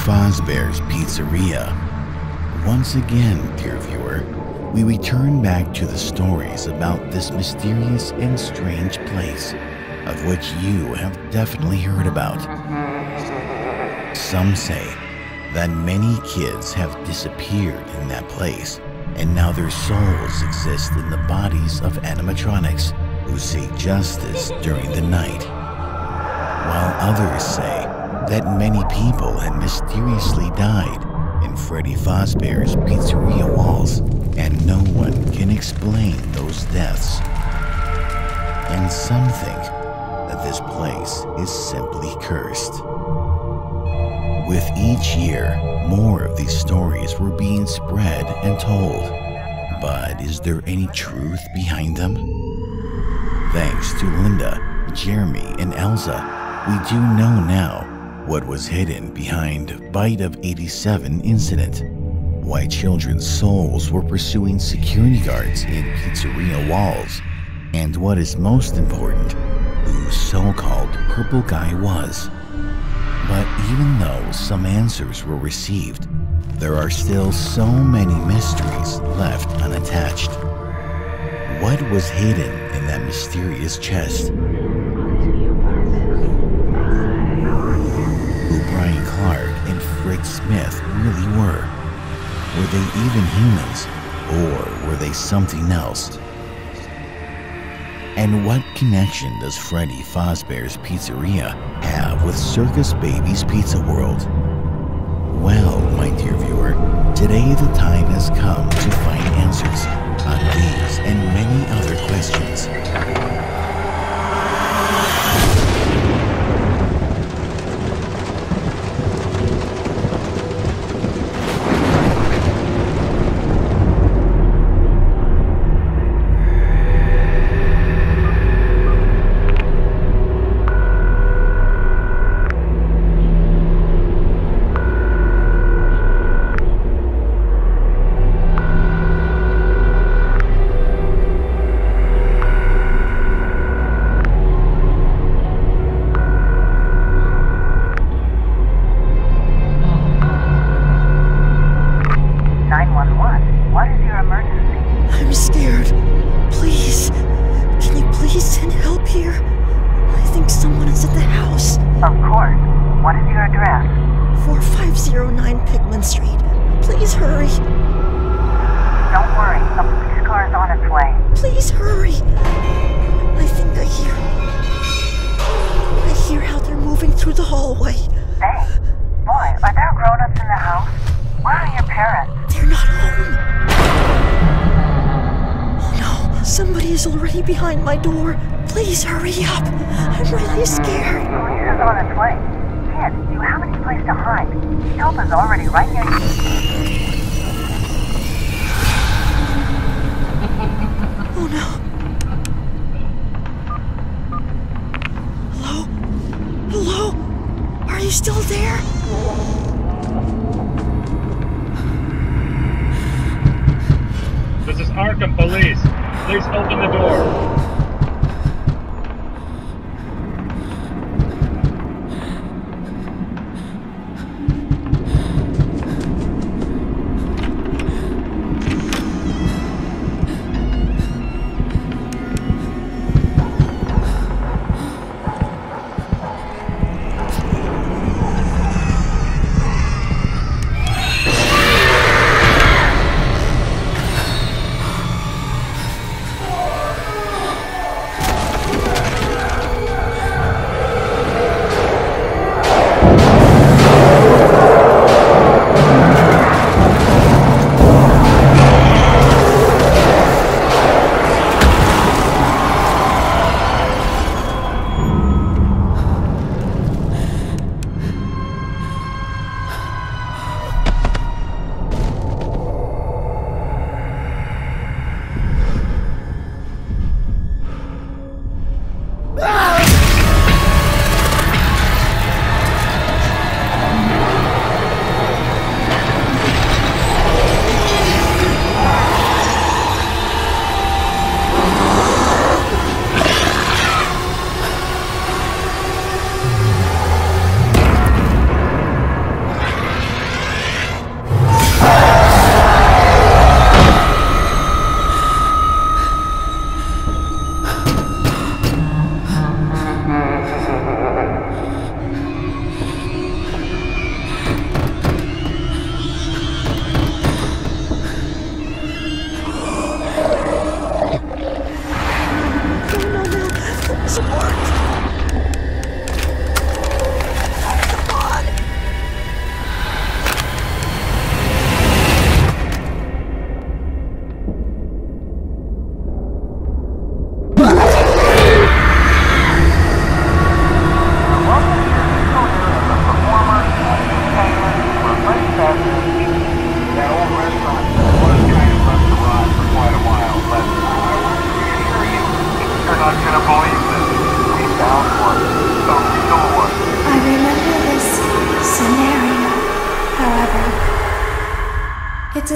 Fazbear's Pizzeria. Once again, dear viewer, we return back to the stories about this mysterious and strange place, of which you have definitely heard about. Some say that many kids have disappeared in that place, and now their souls exist in the bodies of animatronics who seek justice during the night. While others say that many people have mysteriously died in Freddy Fazbear's Pizzeria walls, and no one can explain those deaths. And some think that this place is simply cursed. With each year, more of these stories were being spread and told. But is there any truth behind them? Thanks to Linda, Jeremy, and Elsa, we do know now what was hidden behind Bite of 87 incident, why children's souls were pursuing security guards in pizzeria walls, and what is most important, who so-called purple guy was. But even though some answers were received, there are still so many mysteries left unattached. What was hidden in that mysterious chest? Who Brian Clark and Frick Smith really were? Were they even humans, or were they something else? And what connection does Freddy Fazbear's Pizzeria have with Circus Baby's Pizza World? Well, my dear viewer, today the time has come to find answers on these and many other questions. Behind my door. Please hurry up. I'm really scared. Police is on its way. Kid, you have any place to hide. Help is already right near you. Oh no. Hello? Hello? Are you still there? This is Arkham Police. Please open the door.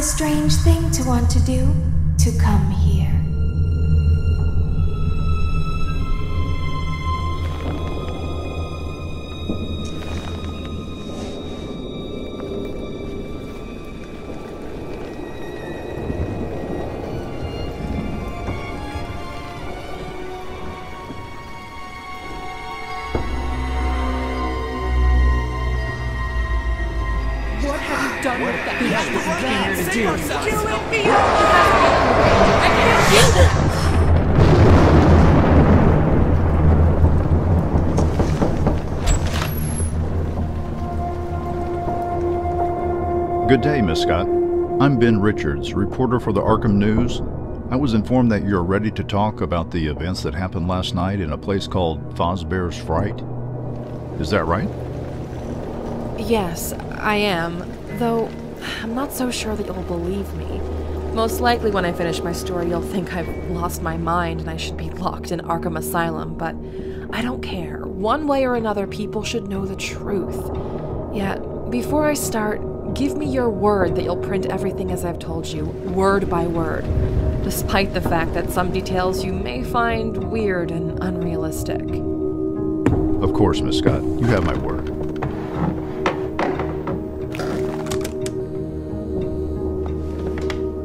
a strange thing to want to do, to come here. Done with that. We have to save ourselves. You let me I can't do it. Good day, Miss Scott. I'm Ben Richards, reporter for the Arkham News. I was informed that you're ready to talk about the events that happened last night in a place called Fazbear's Fright. Is that right? Yes, I am. Though, I'm not so sure that you'll believe me. Most likely when I finish my story, you'll think I've lost my mind and I should be locked in Arkham Asylum, but I don't care. One way or another, people should know the truth. Yet, before I start, give me your word that you'll print everything as I've told you, word by word, despite the fact that some details you may find weird and unrealistic. Of course, Miss Scott. You have my word.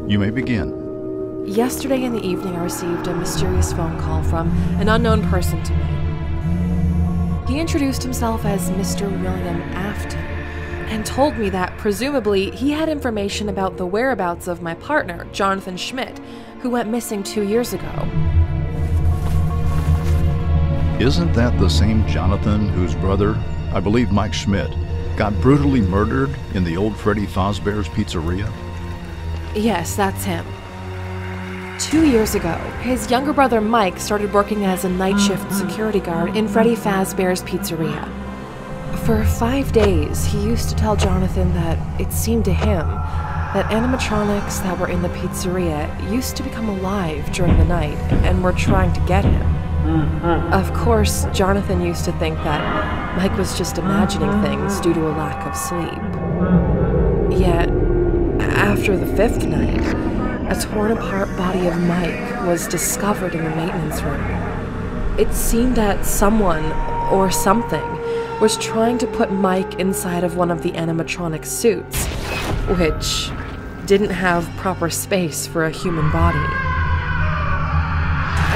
You may begin. Yesterday in the evening, I received a mysterious phone call from an unknown person to me. He introduced himself as Mr. William Afton and told me that, presumably, he had information about the whereabouts of my partner, Jonathan Schmidt, who went missing 2 years ago. Isn't that the same Jonathan whose brother, I believe Mike Schmidt, got brutally murdered in the old Freddy Fazbear's Pizzeria? Yes, that's him. 2 years ago, his younger brother Mike started working as a night shift security guard in Freddy Fazbear's Pizzeria. For 5 days, he used to tell Jonathan that it seemed to him that animatronics that were in the pizzeria used to become alive during the night and were trying to get him. Of course, Jonathan used to think that Mike was just imagining things due to a lack of sleep. Yet, after the 5th night, a torn-apart body of Mike was discovered in the maintenance room. It seemed that someone, or something, was trying to put Mike inside of one of the animatronic suits, which didn't have proper space for a human body.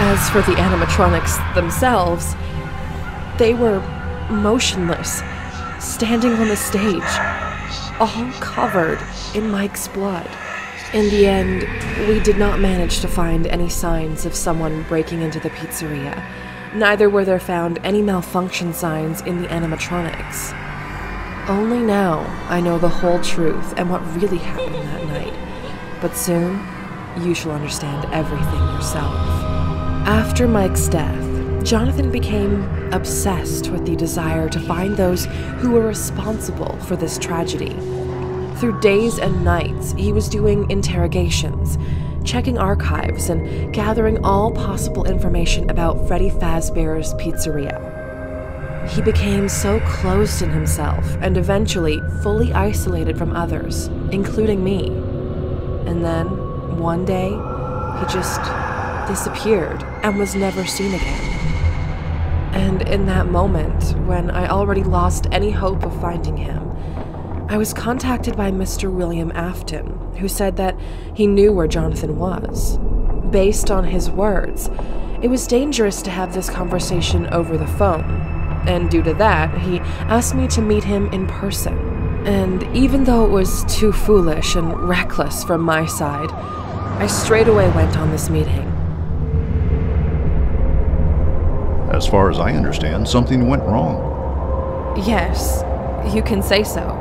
As for the animatronics themselves, they were motionless, standing on the stage, all covered in Mike's blood. In the end, we did not manage to find any signs of someone breaking into the pizzeria. Neither were there found any malfunction signs in the animatronics. Only now I know the whole truth and what really happened that night. But soon, you shall understand everything yourself. After Mike's death, Jonathan became obsessed with the desire to find those who were responsible for this tragedy. Through days and nights, he was doing interrogations, checking archives, and gathering all possible information about Freddy Fazbear's Pizzeria. He became so closed in himself and eventually fully isolated from others, including me. And then, one day, he just disappeared and was never seen again. And in that moment, when I already lost any hope of finding him, I was contacted by Mr. William Afton, who said that he knew where Jonathan was. Based on his words, it was dangerous to have this conversation over the phone, and due to that, he asked me to meet him in person. And even though it was too foolish and reckless from my side, I straight away went on this meeting. As far as I understand, something went wrong. Yes, you can say so.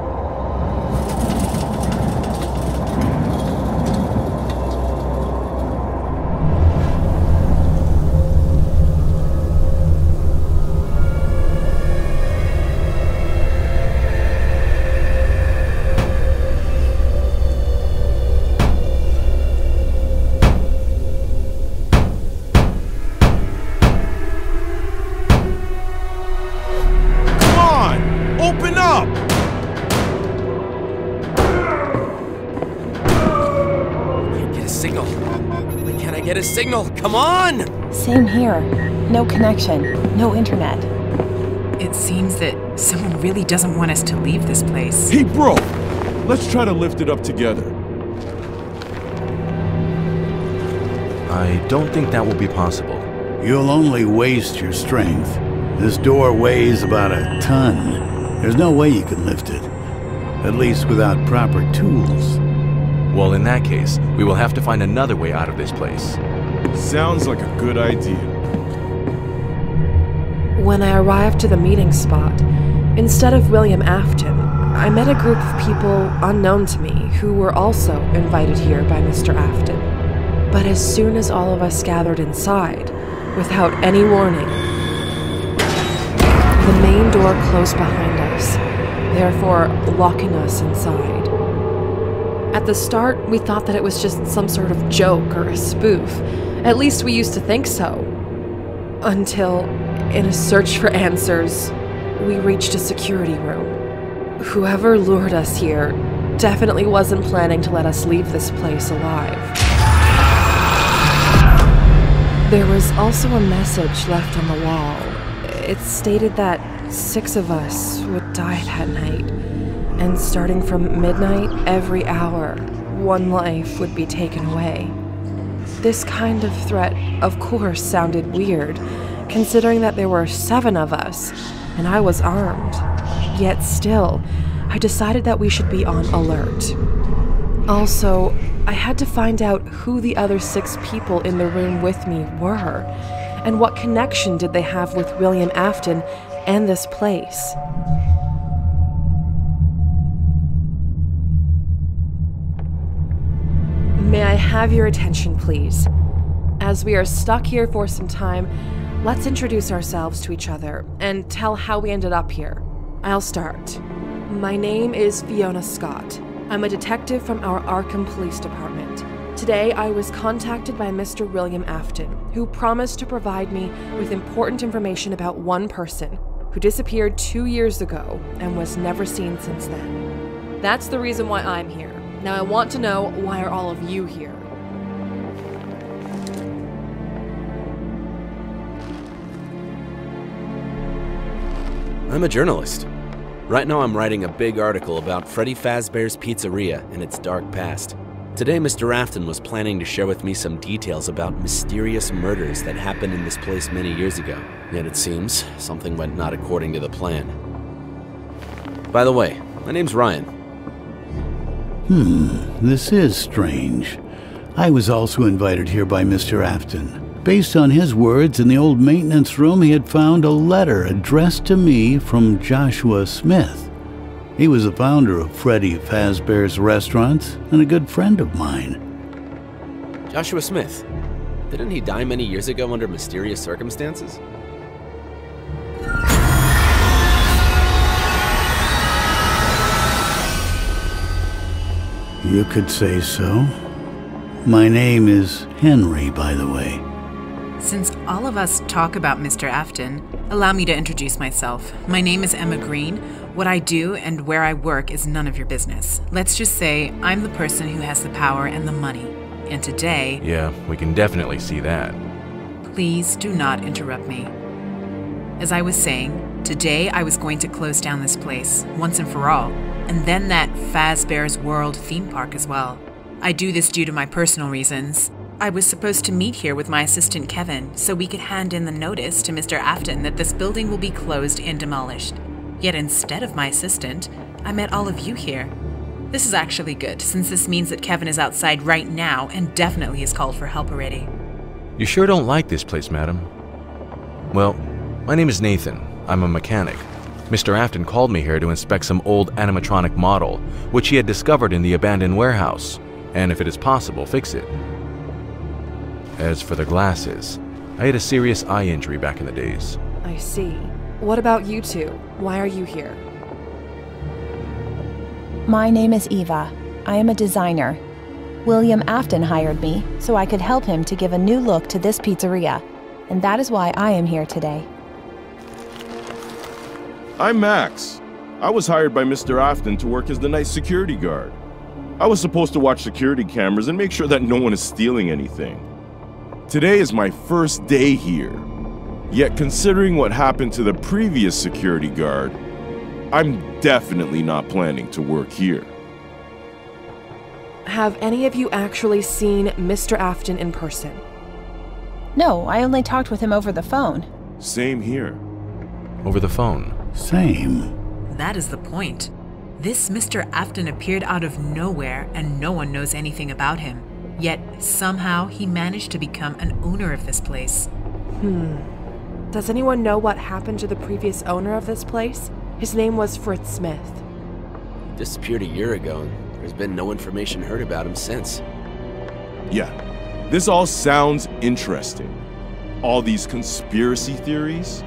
get a signal. Come on! Same here. No connection. No internet. It seems that someone really doesn't want us to leave this place. Hey, bro! Let's try to lift it up together. I don't think that will be possible. You'll only waste your strength. This door weighs about a ton. There's no way you can lift it. At least without proper tools. Well, in that case, we will have to find another way out of this place. Sounds like a good idea. When I arrived to the meeting spot, instead of William Afton, I met a group of people unknown to me who were also invited here by Mr. Afton. But as soon as all of us gathered inside, without any warning, the main door closed behind us, therefore locking us inside. At the start, we thought that it was just some sort of joke or a spoof. At least we used to think so. Until, in a search for answers, we reached a security room. Whoever lured us here definitely wasn't planning to let us leave this place alive. There was also a message left on the wall. It stated that 6 of us would die that night, and starting from midnight, every hour, 1 life would be taken away. This kind of threat, of course, sounded weird, considering that there were 7 of us, and I was armed. Yet still, I decided that we should be on alert. Also, I had to find out who the other 6 people in the room with me were, and what connection did they have with William Afton and this place. May I have your attention, please? As we are stuck here for some time, let's introduce ourselves to each other and tell how we ended up here. I'll start. My name is Fiona Scott. I'm a detective from our Arkham Police Department. Today, I was contacted by Mr. William Afton, who promised to provide me with important information about one person who disappeared 2 years ago and was never seen since then. That's the reason why I'm here. Now I want to know, why are all of you here? I'm a journalist. Right now I'm writing a big article about Freddy Fazbear's Pizzeria and its dark past. Today Mr. Afton was planning to share with me some details about mysterious murders that happened in this place many years ago. Yet it seems something went not according to the plan. By the way, my name's Ryan. This is strange. I was also invited here by Mr. Afton. Based on his words, in the old maintenance room he had found a letter addressed to me from Joshua Smith. He was the founder of Freddy Fazbear's Restaurants and a good friend of mine. Joshua Smith. Didn't he die many years ago under mysterious circumstances? You could say so. My name is Henry, by the way. Since all of us talk about Mr. Afton, allow me to introduce myself. My name is Emma Green. What I do and where I work is none of your business. Let's just say I'm the person who has the power and the money. And today... Yeah, we can definitely see that. Please do not interrupt me. As I was saying, today I was going to close down this place, once and for all. And then that Fazbear's World theme park as well. I do this due to my personal reasons. I was supposed to meet here with my assistant Kevin so we could hand in the notice to Mr. Afton that this building will be closed and demolished. Yet instead of my assistant, I met all of you here. This is actually good, since this means that Kevin is outside right now and definitely has called for help already. You sure don't like this place, madam? Well, my name is Nathan. I'm a mechanic. Mr. Afton called me here to inspect some old animatronic model, which he had discovered in the abandoned warehouse, and if it is possible, fix it. As for the glasses, I had a serious eye injury back in the days. I see. What about you two? Why are you here? My name is Eva. I am a designer. William Afton hired me so I could help him to give a new look to this pizzeria, and that is why I am here today. I'm Max. I was hired by Mr. Afton to work as the night security guard. I was supposed to watch security cameras and make sure that no one is stealing anything. Today is my first day here. Yet considering what happened to the previous security guard, I'm definitely not planning to work here. Have any of you actually seen Mr. Afton in person? No, I only talked with him over the phone. Same here. Over the phone? Same. That is the point. This Mr. Afton appeared out of nowhere and no one knows anything about him. Yet somehow he managed to become an owner of this place. Does anyone know what happened to the previous owner of this place? His name was Fritz Smith. He disappeared a year ago, and there's been no information heard about him since. Yeah, this all sounds interesting. All these conspiracy theories.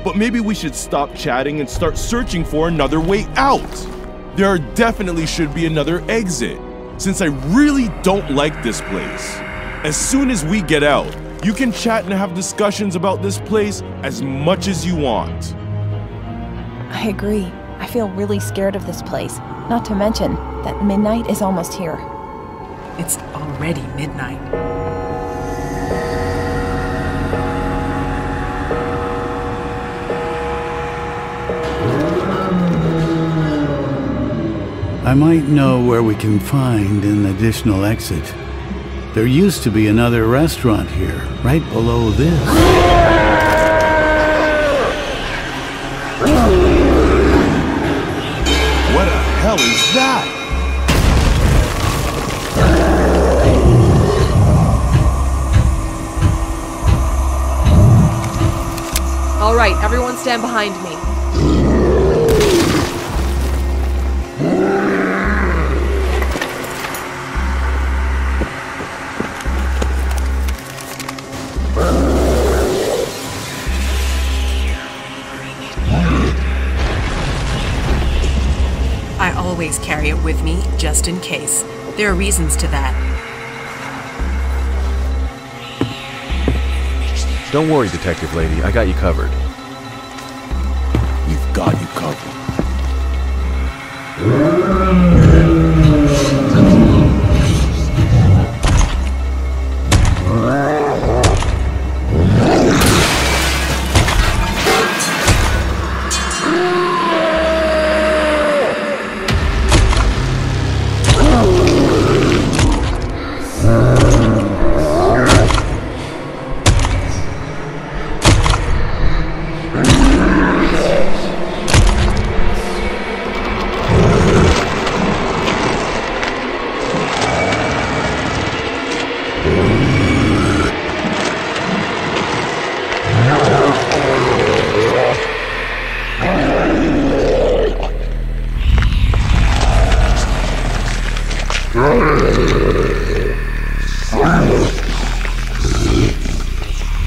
But maybe we should stop chatting and start searching for another way out. There definitely should be another exit, since I really don't like this place. As soon as we get out, you can chat and have discussions about this place as much as you want. I agree. I feel really scared of this place. Not to mention that midnight is almost here. It's already midnight. I might know where we can find an additional exit. There used to be another restaurant here, right below this. What the hell is that? All right, everyone stand behind me. I always carry it with me, just in case. There are reasons to that. Don't worry, Detective Lady. I got you covered. We've got you covered.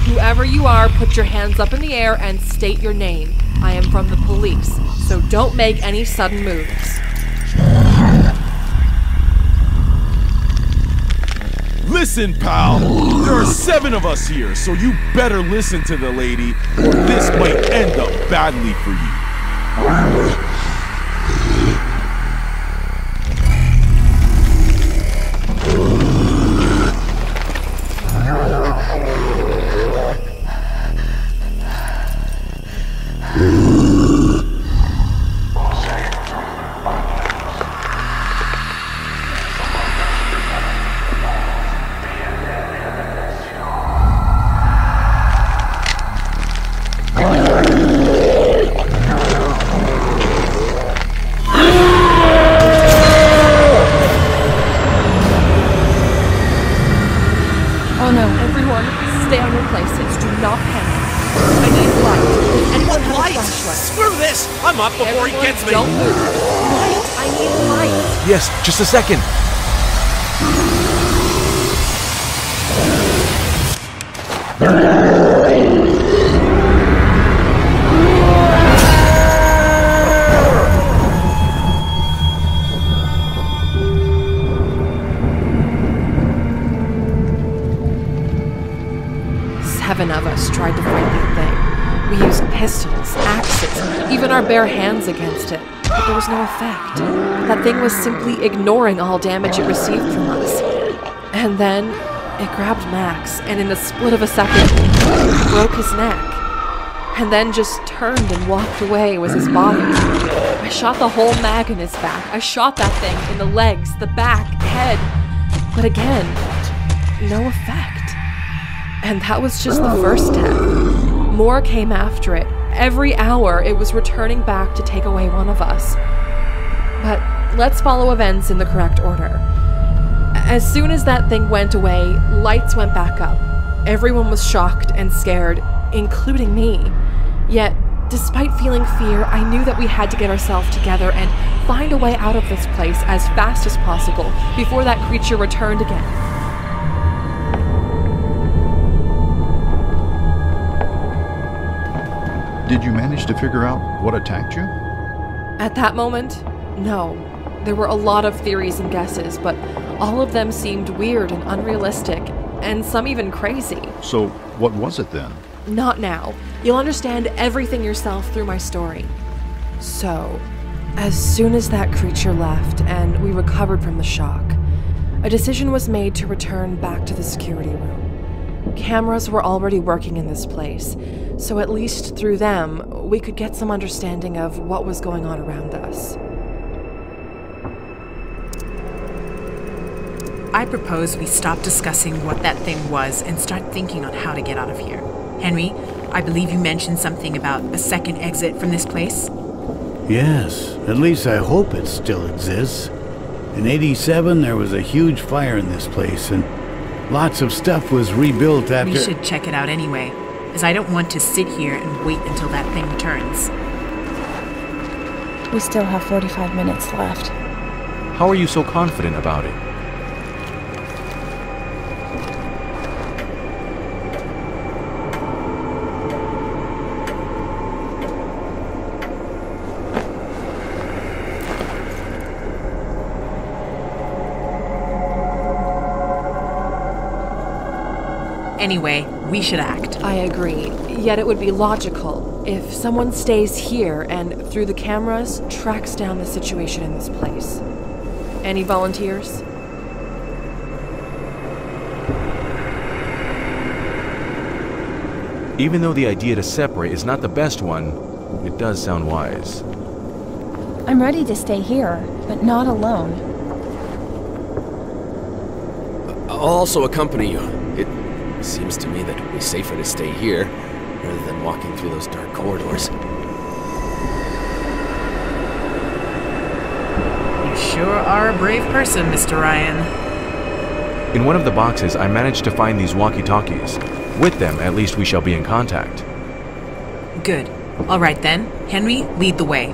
Whoever you are, put your hands up in the air and state your name. I am from the police, so don't make any sudden moves. Listen, pal! There are 7 of us here, so you better listen to the lady, or this might end up badly for you. Oh no, everyone, stay on your places. Do not panic. I need light. Does anyone have a flashlight? Screw this! I'm up before he gets me! Don't move. Light! I need light. Yes, just a second. Seven of us tried to fight that thing. We used pistols, axes, even our bare hands against it, but there was no effect. That thing was simply ignoring all damage it received from us. And then It grabbed Max, and in the split of a second, broke his neck. And then just turned and walked away with his body. I shot the whole mag in his back. I shot that thing in the legs, the back, head. But again, no effect. And that was just the first death. More came after it. Every hour, it was returning back to take away one of us. But let's follow events in the correct order. As soon as that thing went away, lights went back up. Everyone was shocked and scared, including me. Yet, despite feeling fear, I knew that we had to get ourselves together and find a way out of this place as fast as possible before that creature returned again. Did you manage to figure out what attacked you? At that moment, no. There were a lot of theories and guesses, but all of them seemed weird and unrealistic, and some even crazy. So, what was it then? Not now. You'll understand everything yourself through my story. So, as soon as that creature left and we recovered from the shock, a decision was made to return back to the security room. Cameras were already working in this place, so at least through them, we could get some understanding of what was going on around us. I propose we stop discussing what that thing was and start thinking on how to get out of here. Henry, I believe you mentioned something about a second exit from this place? Yes, at least I hope it still exists. In '87, there was a huge fire in this place, and lots of stuff was rebuilt after— We should check it out anyway, as I don't want to sit here and wait until that thing returns. We still have 45 minutes left. How are you so confident about it? Anyway, we should act. I agree. Yet it would be logical if someone stays here and, through the cameras, tracks down the situation in this place. Any volunteers? Even though the idea to separate is not the best one, it does sound wise. I'm ready to stay here, but not alone. I'll also accompany you. It seems to me that it would be safer to stay here rather than walking through those dark corridors. You sure are a brave person, Mr. Ryan. In one of the boxes, I managed to find these walkie-talkies. With them, at least we shall be in contact. Good. All right then. Henry, lead the way.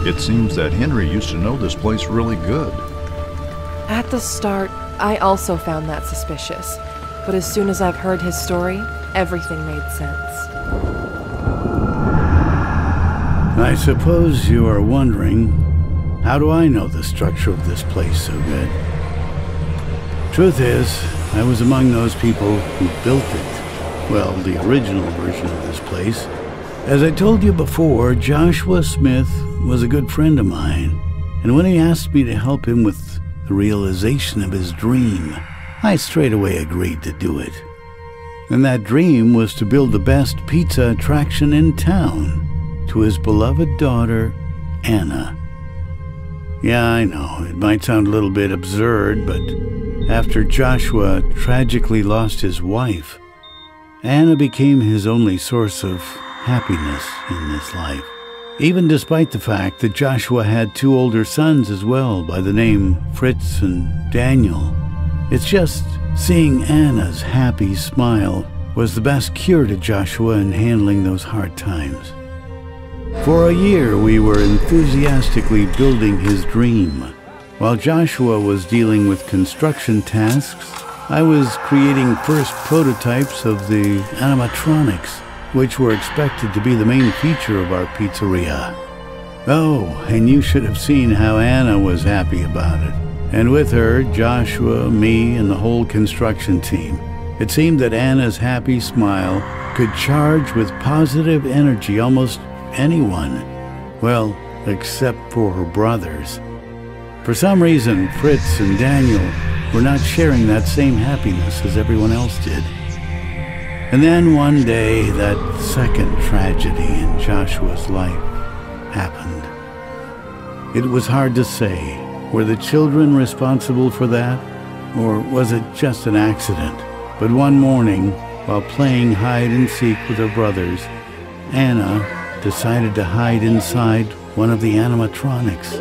It seems that Henry used to know this place really good. At the start, I also found that suspicious, but as soon as I've heard his story, everything made sense. I suppose you are wondering, how do I know the structure of this place so good? Truth is, I was among those people who built it. Well, the original version of this place. As I told you before, Joshua Smith was a good friend of mine, and when he asked me to help him with the realization of his dream, I straight away agreed to do it. And that dream was to build the best pizza attraction in town to his beloved daughter, Anna. Yeah, I know, it might sound a little bit absurd, but after Joshua tragically lost his wife, Anna became his only source of happiness in this life. Even despite the fact that Joshua had two older sons as well by the name Fritz and Daniel. It's just seeing Anna's happy smile was the best cure to Joshua in handling those hard times. For a year we were enthusiastically building his dream. While Joshua was dealing with construction tasks, I was creating first prototypes of the animatronics, which were expected to be the main feature of our pizzeria. Oh, and you should have seen how Anna was happy about it. And with her, Joshua, me, and the whole construction team. It seemed that Anna's happy smile could charge with positive energy almost anyone. Well, except for her brothers. For some reason, Fritz and Daniel were not sharing that same happiness as everyone else did. And then one day, that second tragedy in Joshua's life happened. It was hard to say. Were the children responsible for that? Or was it just an accident? But one morning, while playing hide and seek with her brothers, Anna decided to hide inside one of the animatronics.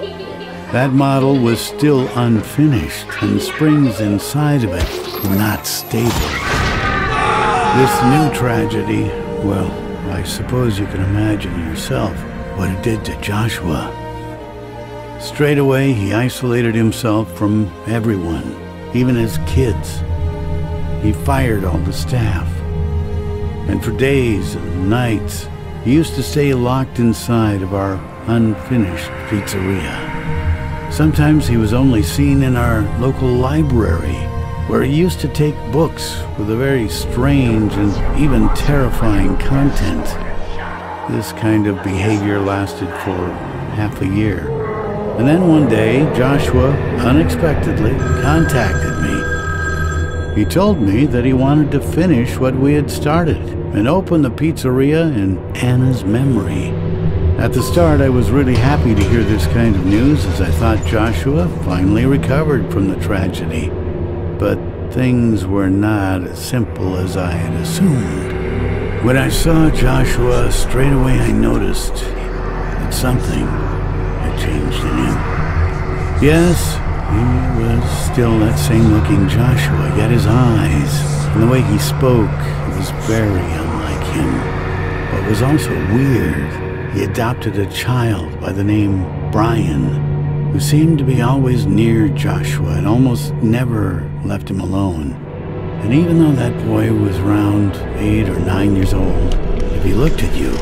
That model was still unfinished, and springs inside of it were not stable. This new tragedy, well, I suppose you can imagine yourself what it did to Joshua. Straight away, he isolated himself from everyone, even his kids. He fired all the staff. And for days and nights, he used to stay locked inside of our unfinished pizzeria. Sometimes he was only seen in our local library, where he used to take books with a very strange and even terrifying content. This kind of behavior lasted for half a year. And then one day, Joshua unexpectedly contacted me. He told me that he wanted to finish what we had started and open the pizzeria in Anna's memory. At the start, I was really happy to hear this kind of news, as I thought Joshua finally recovered from the tragedy. But things were not as simple as I had assumed. When I saw Joshua, straight away I noticed that something had changed in him. Yes, he was still that same-looking Joshua, yet his eyes and the way he spoke was very unlike him. But was also weird. He adopted a child by the name Brian, who seemed to be always near Joshua and almost never left him alone. And even though that boy was around 8 or 9 years old, if he looked at you,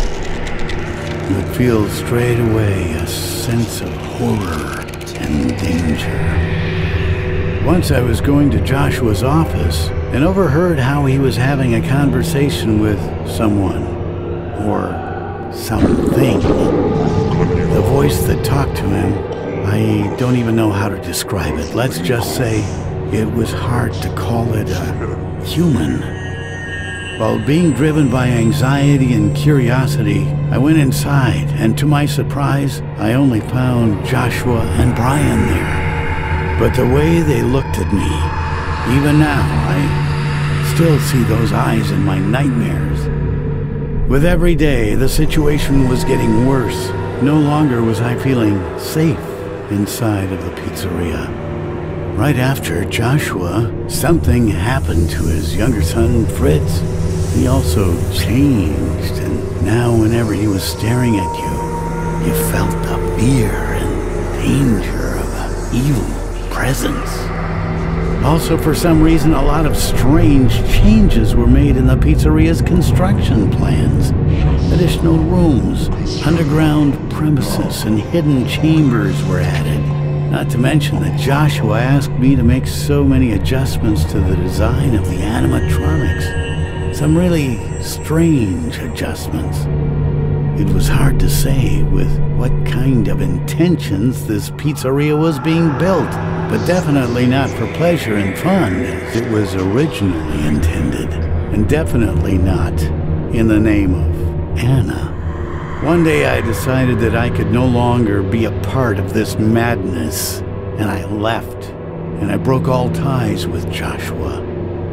you would feel straight away a sense of horror and danger. Once I was going to Joshua's office and overheard how he was having a conversation with someone, or something. The voice that talked to him, I don't even know how to describe it. Let's just say it was hard to call it a human. While being driven by anxiety and curiosity, I went inside, and to my surprise, I only found Joshua and Brian there. But the way they looked at me, even now, I still see those eyes in my nightmares. With every day, the situation was getting worse. No longer was I feeling safe inside of the pizzeria. Right after Joshua, something happened to his younger son, Fritz. He also changed, and now whenever he was staring at you, you felt the fear and danger of an evil presence. Also, for some reason, a lot of strange changes were made in the pizzeria's construction plans. Additional rooms, underground premises, and hidden chambers were added. Not to mention that Joshua asked me to make so many adjustments to the design of the animatronics. Some really strange adjustments. It was hard to say with what kind of intentions this pizzeria was being built, but definitely not for pleasure and fun as it was originally intended, and definitely not in the name of Anna. One day I decided that I could no longer be a part of this madness, and I left, and I broke all ties with Joshua.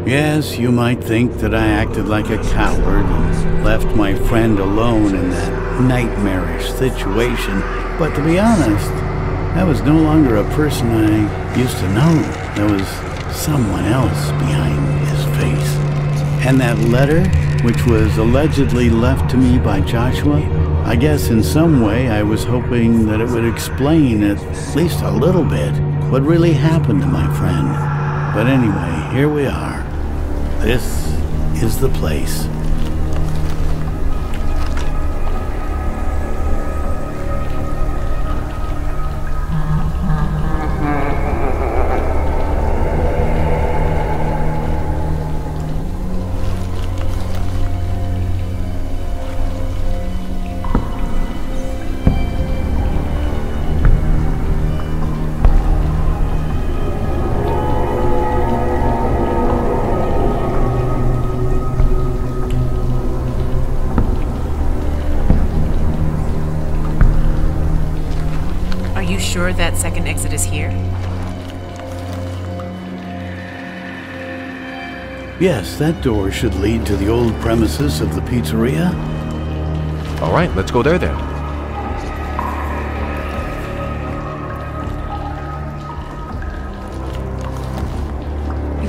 Yes, you might think that I acted like a coward and left my friend alone in that nightmarish situation, but to be honest, that was no longer a person I used to know. There was someone else behind his face. And that letter, which was allegedly left to me by Joshua, I guess in some way I was hoping that it would explain at least a little bit what really happened to my friend. But anyway, here we are. This is the place. you sure that second exit is here? Yes, that door should lead to the old premises of the pizzeria. All right, let's go there then.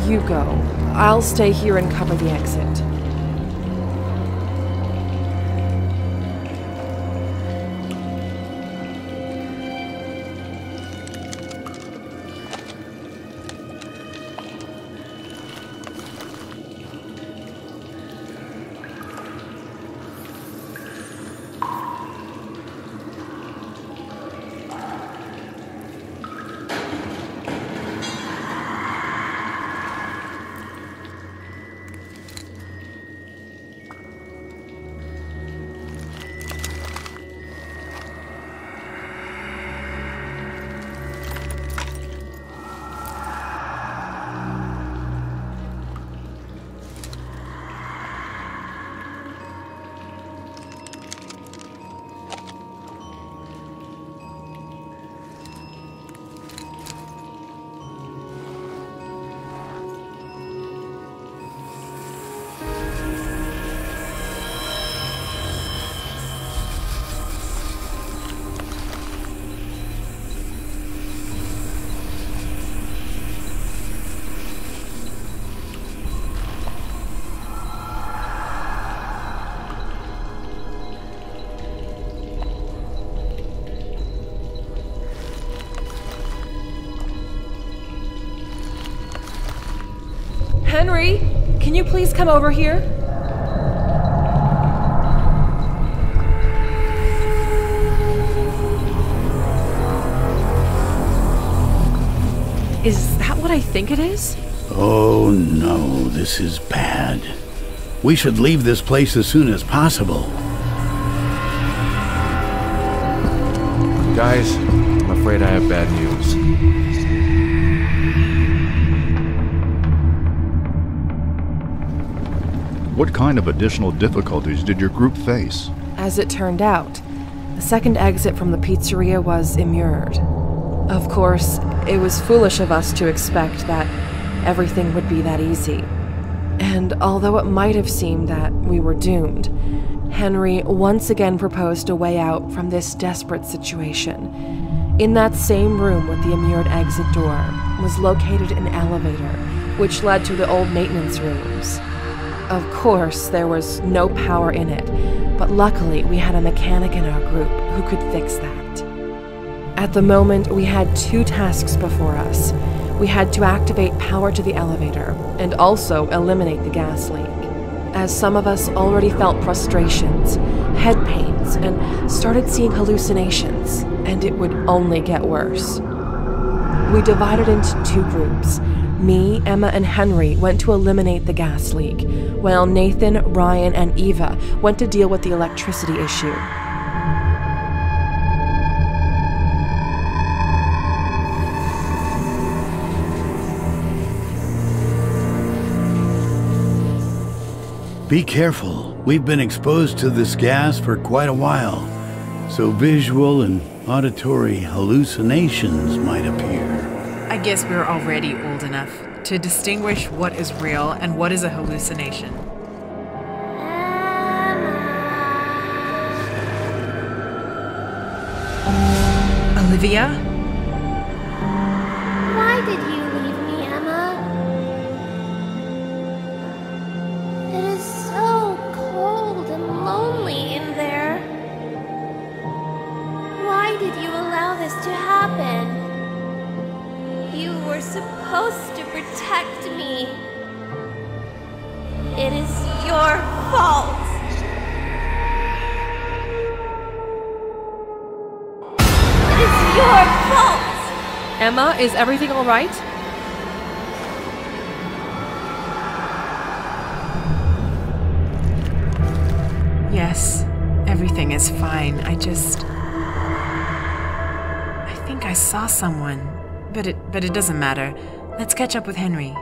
You go. I'll stay here and cover the exit. Henry, can you please come over here? Is that what I think it is? Oh no, this is bad. We should leave this place as soon as possible. Guys, I'm afraid I have bad news. What kind of additional difficulties did your group face? As it turned out, the second exit from the pizzeria was immured. Of course, it was foolish of us to expect that everything would be that easy. And although it might have seemed that we were doomed, Henry once again proposed a way out from this desperate situation. In that same room with the immured exit door was located an elevator, which led to the old maintenance rooms. Of course, there was no power in it, but luckily we had a mechanic in our group who could fix that. At the moment, we had two tasks before us. We had to activate power to the elevator and also eliminate the gas leak, as some of us already felt frustrations, head pains, and started seeing hallucinations, and it would only get worse. We divided into two groups. Me, Emma, and Henry went to eliminate the gas leak, while Nathan, Ryan, and Eva went to deal with the electricity issue. Be careful. We've been exposed to this gas for quite a while, so visual and auditory hallucinations might appear. I guess we're already old enough to distinguish what is real and what is a hallucination. Olivia? Why did you leave me, Emma? It is so cold and lonely in there. Why did you allow this to happen? You were supposed to protect me. It is your fault. It is your fault. Emma, is everything all right? Yes, everything is fine. I think I saw someone. But it doesn't matter. Let's catch up with Henry.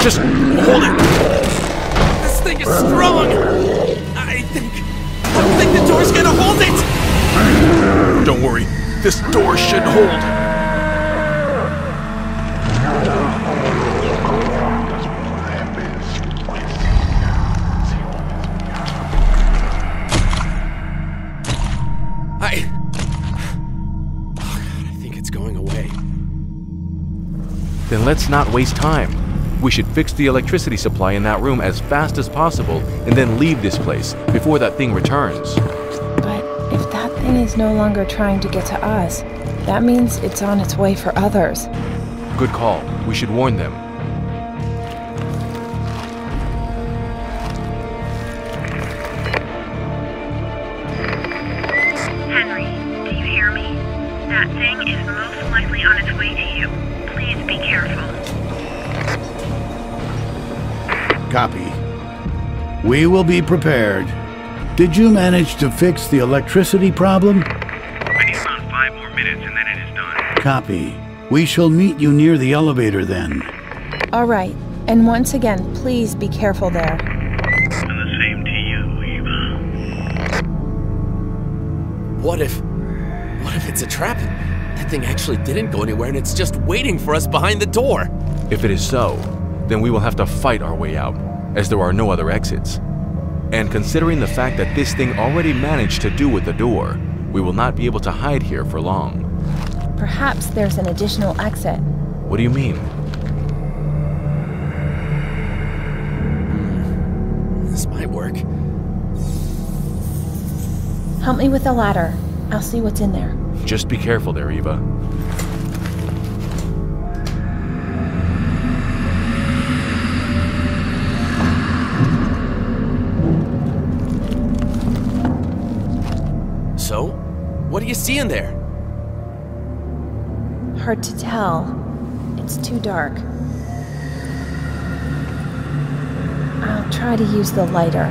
Just hold it! This thing is strong! I think the door's gonna hold it! Don't worry, this door should hold. Then let's not waste time. We should fix the electricity supply in that room as fast as possible and then leave this place before that thing returns. But if that thing is no longer trying to get to us, that means it's on its way for others. Good call. We should warn them. Henry, do you hear me? That thing is most likely on its way to you. Please be careful. Copy. We will be prepared. Did you manage to fix the electricity problem? I need about 5 more minutes and then it is done. Copy. We shall meet you near the elevator then. All right. And once again, please be careful there. And the same to you, Eva. What if it's a trap? That thing actually didn't go anywhere and it's just waiting for us behind the door. If it is so, then we will have to fight our way out, as there are no other exits. And considering the fact that this thing already managed to do with the door, we will not be able to hide here for long. Perhaps there's an additional exit. What do you mean? This might work. Help me with the ladder. I'll see what's in there. Just be careful there, Eva. So, what do you see in there? Hard to tell. It's too dark. I'll try to use the lighter.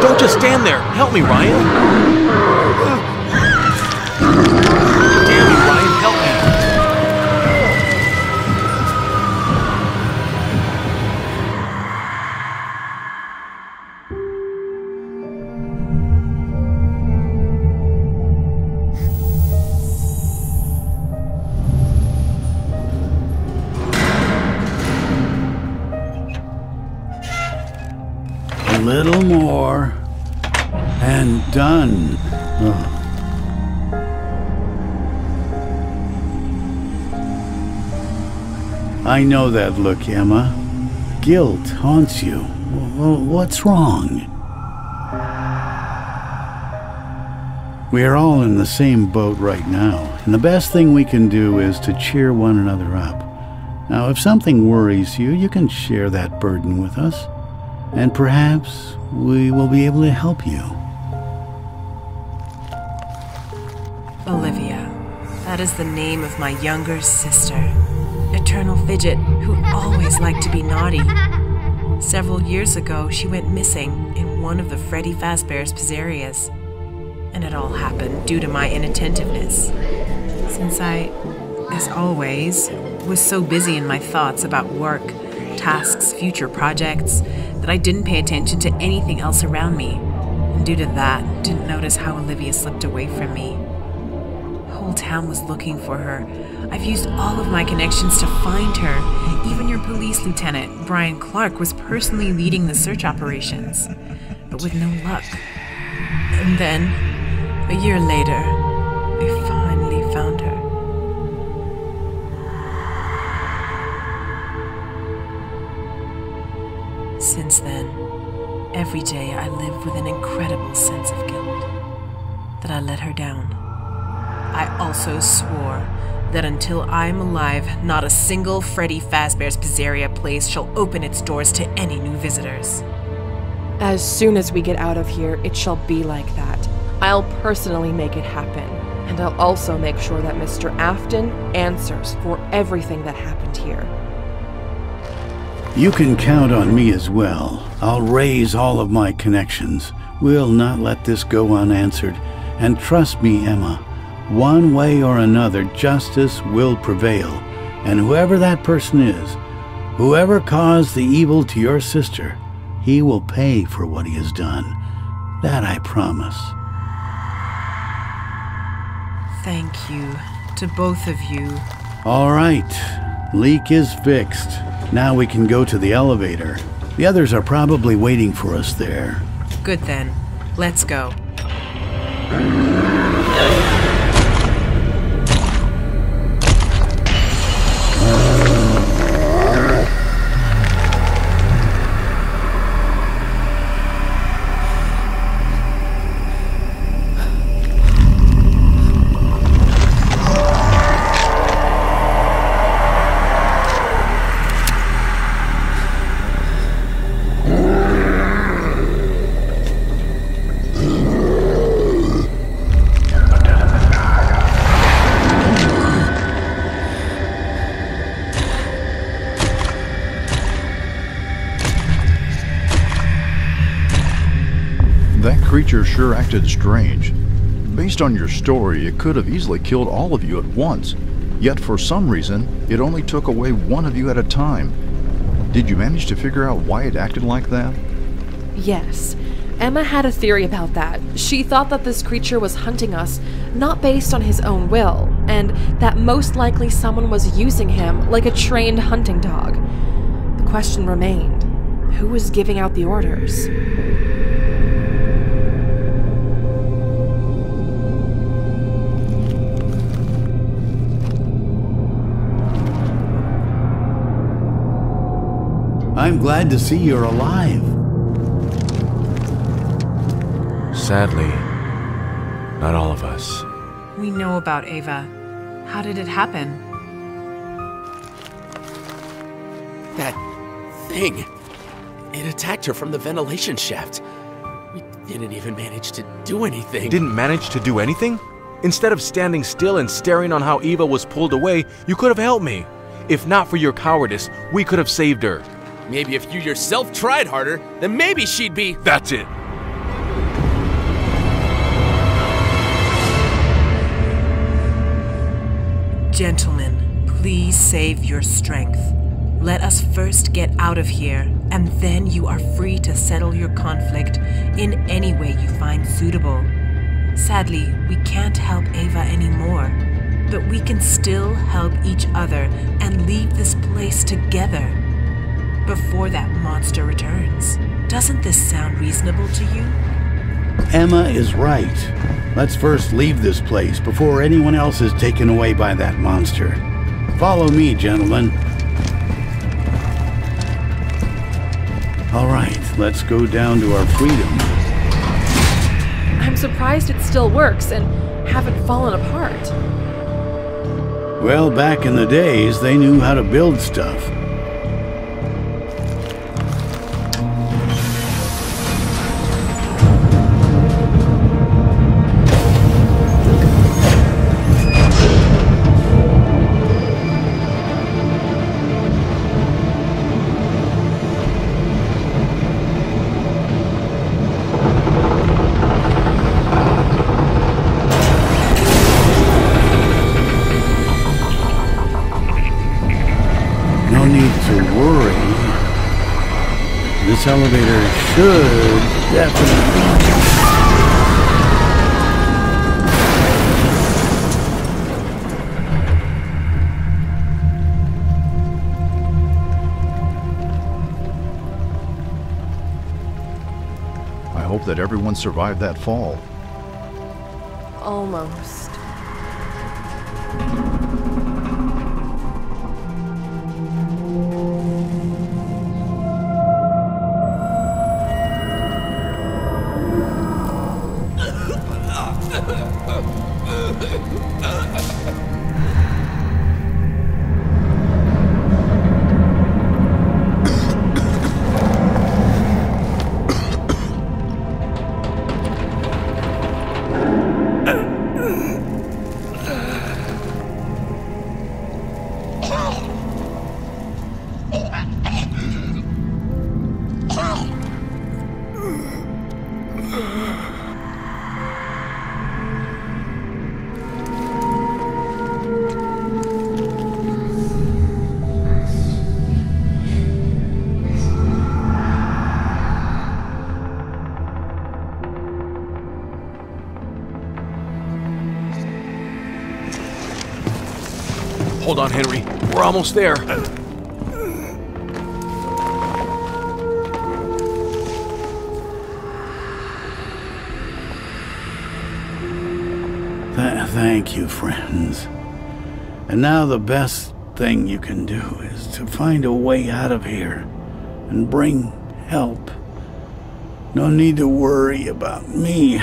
Don't just stand there! Help me, Ryan! Damn you, Ryan, help me! A little more. And done. Oh. I know that look, Emma. Guilt haunts you. What's wrong? We are all in the same boat right now, and the best thing we can do is to cheer one another up. Now, if something worries you, you can share that burden with us, and perhaps we will be able to help you. Olivia. That is the name of my younger sister. Eternal fidget who always liked to be naughty. Several years ago, she went missing in one of the Freddy Fazbear's pizzerias. And it all happened due to my inattentiveness. Since I, as always, was so busy in my thoughts about work, tasks, future projects, that I didn't pay attention to anything else around me. And due to that, didn't notice how Olivia slipped away from me. The whole town was looking for her. I've used all of my connections to find her. Even your police lieutenant, Brian Clark, was personally leading the search operations. But with no luck. And then, a year later, we finally found her. Since then, every day I live with an incredible sense of guilt that I let her down. I also swore that until I'm alive, not a single Freddy Fazbear's Pizzeria place shall open its doors to any new visitors. As soon as we get out of here, it shall be like that. I'll personally make it happen. And I'll also make sure that Mr. Afton answers for everything that happened here. You can count on me as well. I'll raise all of my connections. We'll not let this go unanswered. And trust me, Emma, one way or another, justice will prevail. And whoever that person is, whoever caused the evil to your sister, he will pay for what he has done. That I promise. Thank you to both of you. All right, leak is fixed. Now we can go to the elevator. The others are probably waiting for us there. Good then. Let's go. That creature sure acted strange. Based on your story, it could have easily killed all of you at once. Yet for some reason, it only took away one of you at a time. Did you manage to figure out why it acted like that? Yes. Emma had a theory about that. She thought that this creature was hunting us, not based on his own will, and that most likely someone was using him like a trained hunting dog. The question remained, who was giving out the orders? I'm glad to see you're alive. Sadly, not all of us. We know about Ava. How did it happen? That thing. It attacked her from the ventilation shaft. We didn't even manage to do anything. Didn't manage to do anything? Instead of standing still and staring on how Eva was pulled away, you could have helped me. If not for your cowardice, we could have saved her. Maybe if you yourself tried harder, then maybe she'd be... That's it. Gentlemen, please save your strength. Let us first get out of here, and then you are free to settle your conflict in any way you find suitable. Sadly, we can't help Ava anymore, but we can still help each other and leave this place together before that monster returns. Doesn't this sound reasonable to you? Emma is right. Let's first leave this place before anyone else is taken away by that monster. Follow me, gentlemen. All right, let's go down to our freedom. I'm surprised it still works and haven't fallen apart. Well, back in the days, they knew how to build stuff. This elevator should definitely... I hope that everyone survived that fall. Almost. Hold on, Henry. We're almost there. Thank you, friends. And now the best thing you can do is to find a way out of here and bring help. No need to worry about me.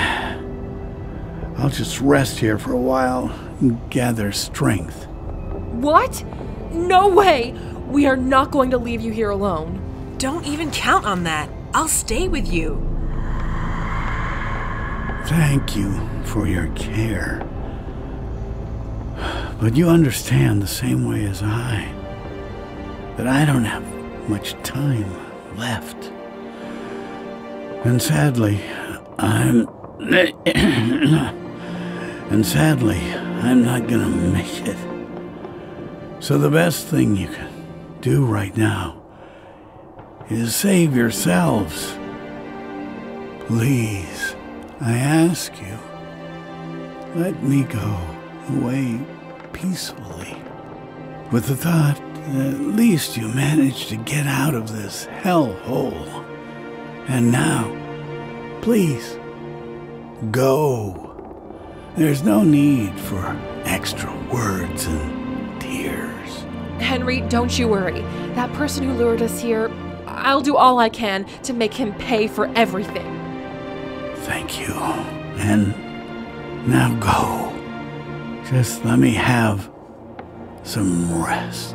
I'll just rest here for a while and gather strength. What? No way! We are not going to leave you here alone. Don't even count on that. I'll stay with you. Thank you for your care. But you understand the same way as I, that I don't have much time left. And sadly, I'm not gonna make it. So the best thing you can do right now is save yourselves. Please, I ask you, let me go away peacefully, with the thought that at least you managed to get out of this hellhole. And now, please, go. There's no need for extra words and tears. Henry, don't you worry. That person who lured us here, I'll do all I can to make him pay for everything. Thank you. And now go. Just let me have some rest.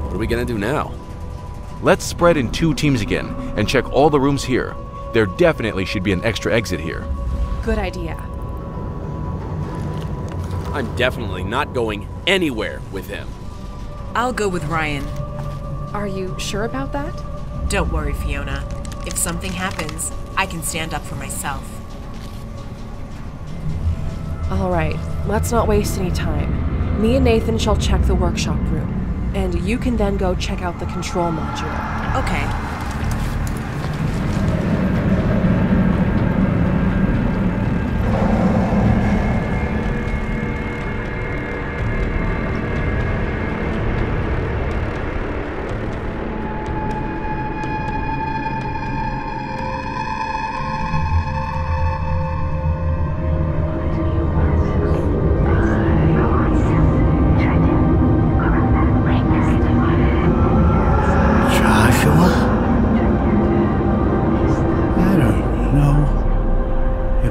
What are we gonna do now? Let's spread in 2 teams again and check all the rooms here. There definitely should be an extra exit here. Good idea. I'm definitely not going anywhere with him. I'll go with Ryan. Are you sure about that? Don't worry, Fiona. If something happens, I can stand up for myself. All right, let's not waste any time. Me and Nathan shall check the workshop room, and you can then go check out the control module. Okay.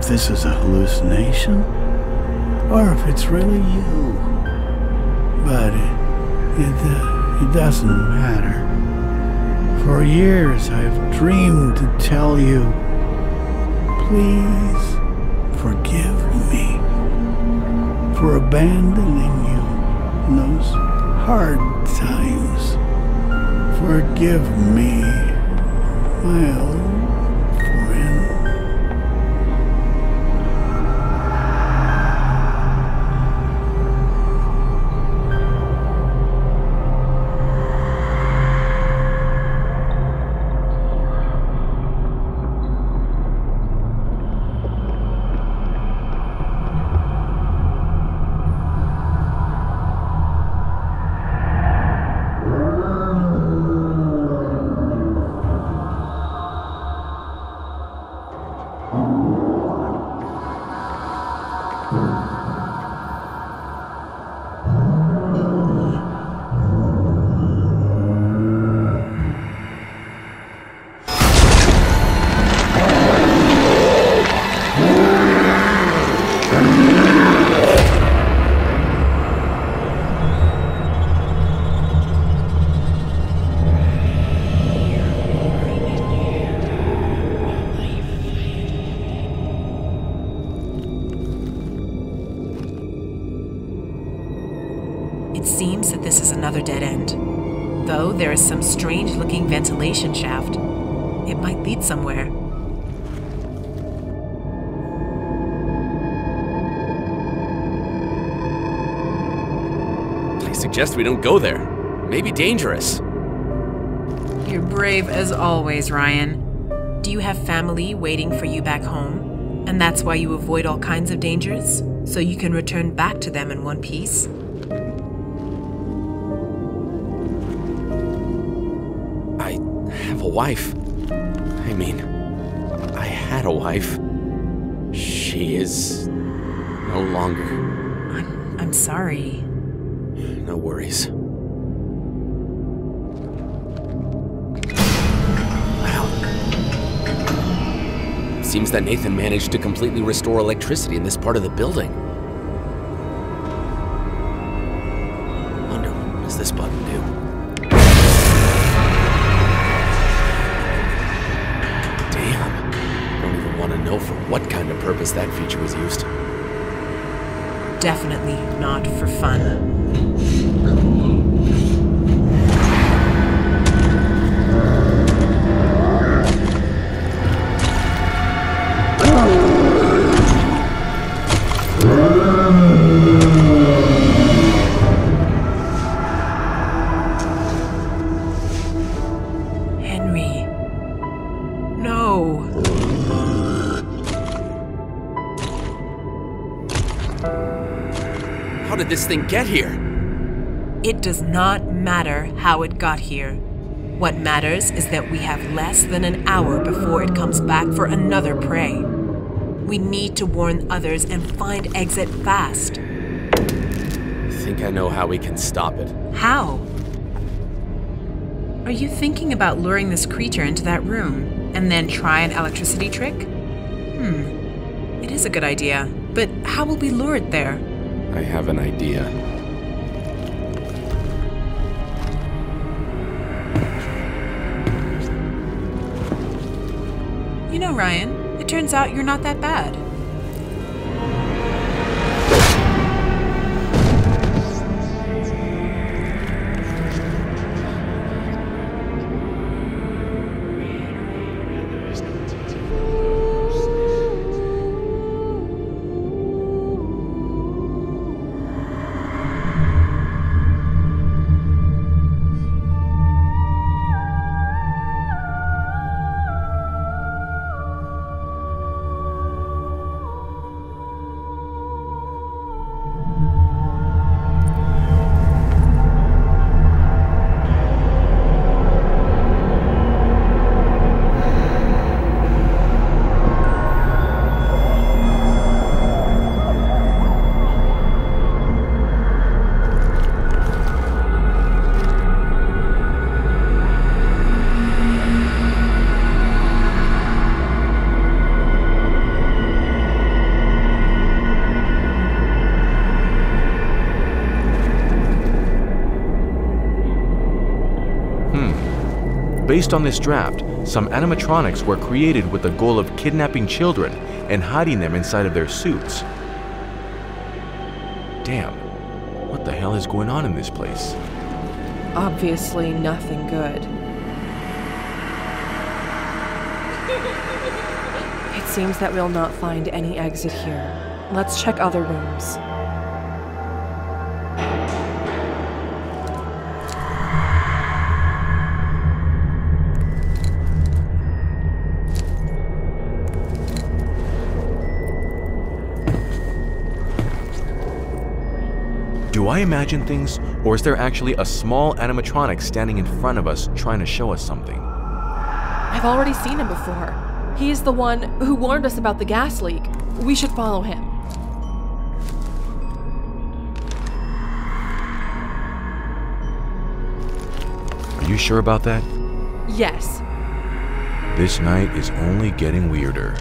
This is a hallucination, or if it's really you. But it doesn't matter. For years I've dreamed to tell you, please forgive me for abandoning you in those hard times. Forgive me, my old friend. It seems that this is another dead end. Though there is some strange-looking ventilation shaft. It might lead somewhere. I suggest we don't go there. Maybe dangerous. You're brave as always, Ryan. Do you have family waiting for you back home? And that's why you avoid all kinds of dangers? So you can return back to them in one piece? I have a wife. I mean, I had a wife. She is no longer. I'm sorry. No worries. Wow. Seems that Nathan managed to completely restore electricity in this part of the building. Wonder, what does this button do? Damn. I don't even want to know for what kind of purpose that feature was used. Definitely not for fun. Henry. No. How did this thing get here? It does not matter how it got here. What matters is that we have less than an hour before it comes back for another prey. We need to warn others and find exit fast. I think I know how we can stop it. How? Are you thinking about luring this creature into that room and then try an electricity trick? It is a good idea, but how will we lure it there? I have an idea. You know, Ryan, it turns out you're not that bad. Based on this draft, some animatronics were created with the goal of kidnapping children and hiding them inside of their suits. Damn, what the hell is going on in this place? Obviously nothing good. It seems that we'll not find any exit here. Let's check other rooms. Do I imagine things, or is there actually a small animatronic standing in front of us trying to show us something? I've already seen him before. He's the one who warned us about the gas leak. We should follow him. Are you sure about that? Yes. This night is only getting weirder.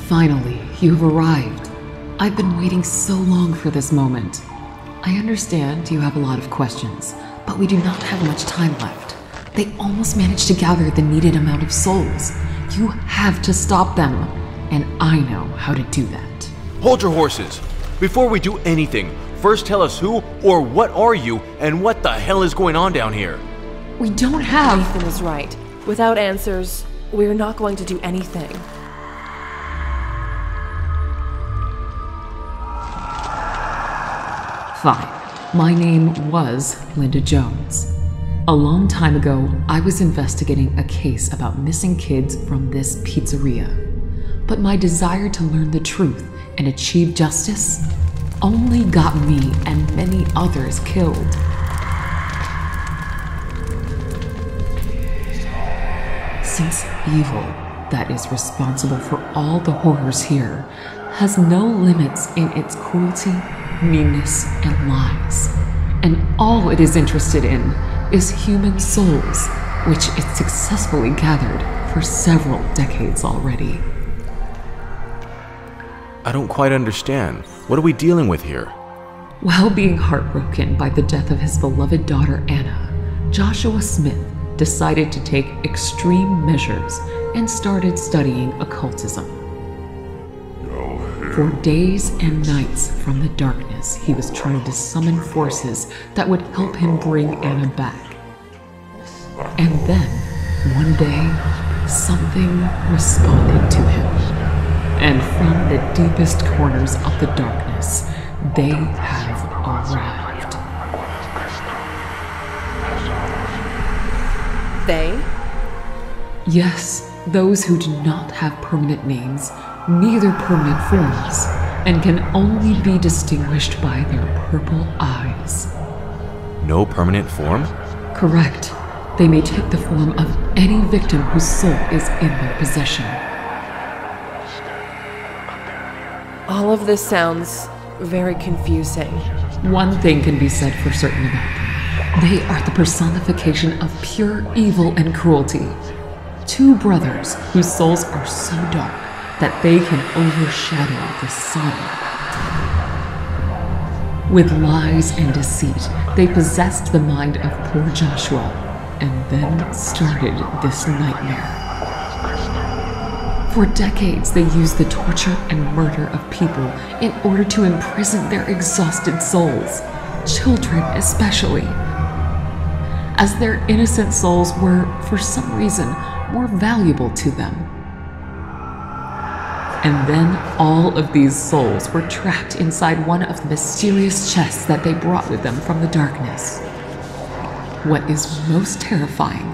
Finally, you've arrived. I've been waiting so long for this moment. I understand you have a lot of questions, but we do not have much time left. They almost managed to gather the needed amount of souls. You have to stop them, and I know how to do that. Hold your horses! Before we do anything, first tell us who or what are you and what the hell is going on down here? We don't have... Nathan is right. Without answers, we're not going to do anything. Fine. My name was Linda Jones. A long time ago, I was investigating a case about missing kids from this pizzeria. But my desire to learn the truth and achieve justice only got me and many others killed. Since evil that is responsible for all the horrors here has no limits in its cruelty, meanness, and lies, and all it is interested in is human souls, which it successfully gathered for several decades already. I don't quite understand. What are we dealing with here? While being heartbroken by the death of his beloved daughter Anna, Joshua Smith decided to take extreme measures and started studying occultism. For days and nights from the darkness, he was trying to summon forces that would help him bring Anna back. And then, one day, something responded to him. And from the deepest corners of the darkness, they have arrived. They? Yes, those who do not have permanent names, neither permanent forms, and can only be distinguished by their purple eyes. No permanent form? Correct. They may take the form of any victim whose soul is in their possession. All of this sounds very confusing. One thing can be said for certain about them. They are the personification of pure evil and cruelty. Two brothers whose souls are so dark that they can overshadow the sun. With lies and deceit, they possessed the mind of poor Joshua and then started this nightmare. For decades, they used the torture and murder of people in order to imprison their exhausted souls, children especially, as their innocent souls were, for some reason, more valuable to them. And then all of these souls were trapped inside one of the mysterious chests that they brought with them from the darkness. What is most terrifying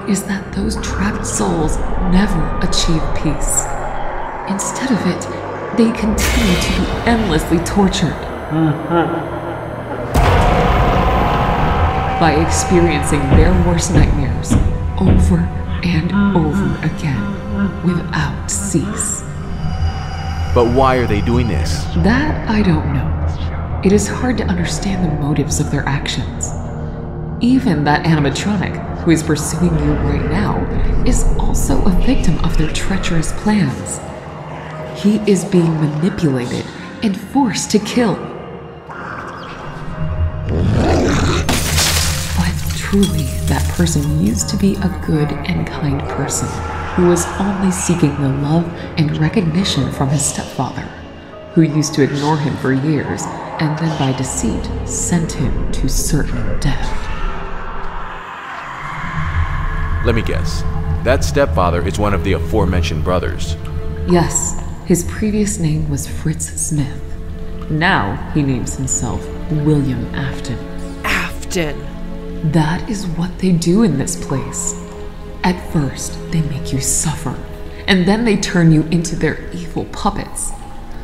is that those trapped souls never achieve peace. Instead of it, they continue to be endlessly tortured. By experiencing their worst nightmares over and over again without cease. But why are they doing this? That I don't know. It is hard to understand the motives of their actions. Even that animatronic, who is pursuing you right now, is also a victim of their treacherous plans. He is being manipulated and forced to kill. But truly, that person used to be a good and kind person who was only seeking the love and recognition from his stepfather, who used to ignore him for years and then by deceit sent him to certain death. Let me guess. That stepfather is one of the aforementioned brothers. Yes, his previous name was Fritz Smith. Now he names himself William Afton. Afton! That is what they do in this place. At first, they make you suffer, and then they turn you into their evil puppets.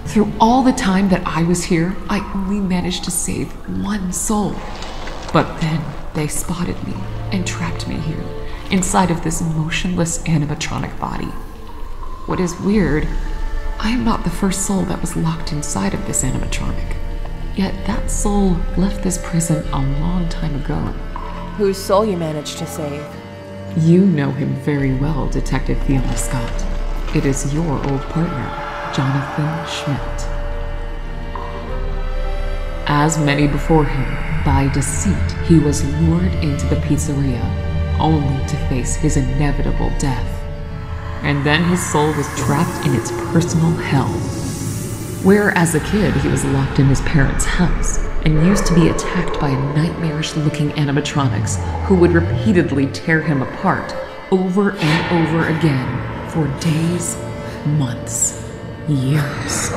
Through all the time that I was here, I only managed to save one soul. But then they spotted me and trapped me here, inside of this motionless animatronic body. What is weird, I am not the first soul that was locked inside of this animatronic. Yet that soul left this prison a long time ago. Whose soul you managed to save? You know him very well, Detective Fiona Scott. It is your old partner, Jonathan Schmidt. as many before him, by deceit, he was lured into the pizzeria, only to face his inevitable death. And then his soul was trapped in its personal hell, where as a kid he was locked in his parents' house and used to be attacked by nightmarish-looking animatronics who would repeatedly tear him apart over and over again for days, months, years.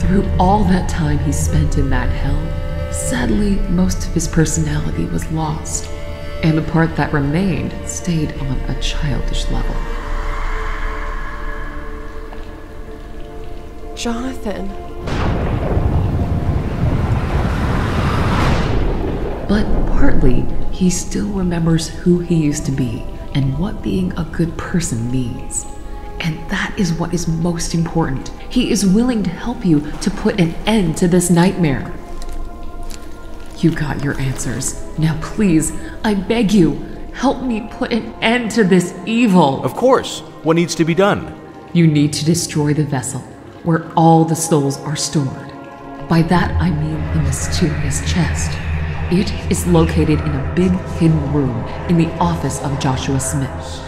Through all that time he spent in that hell, sadly, most of his personality was lost, and the part that remained stayed on a childish level. Jonathan. But partly, he still remembers who he used to be and what being a good person means. And that is what is most important. He is willing to help you to put an end to this nightmare. You got your answers. Now please, I beg you, help me put an end to this evil. Of course. What needs to be done? You need to destroy the vessel, where all the souls are stored. By that I mean the mysterious chest. It is located in a big hidden room in the office of Joshua Smith.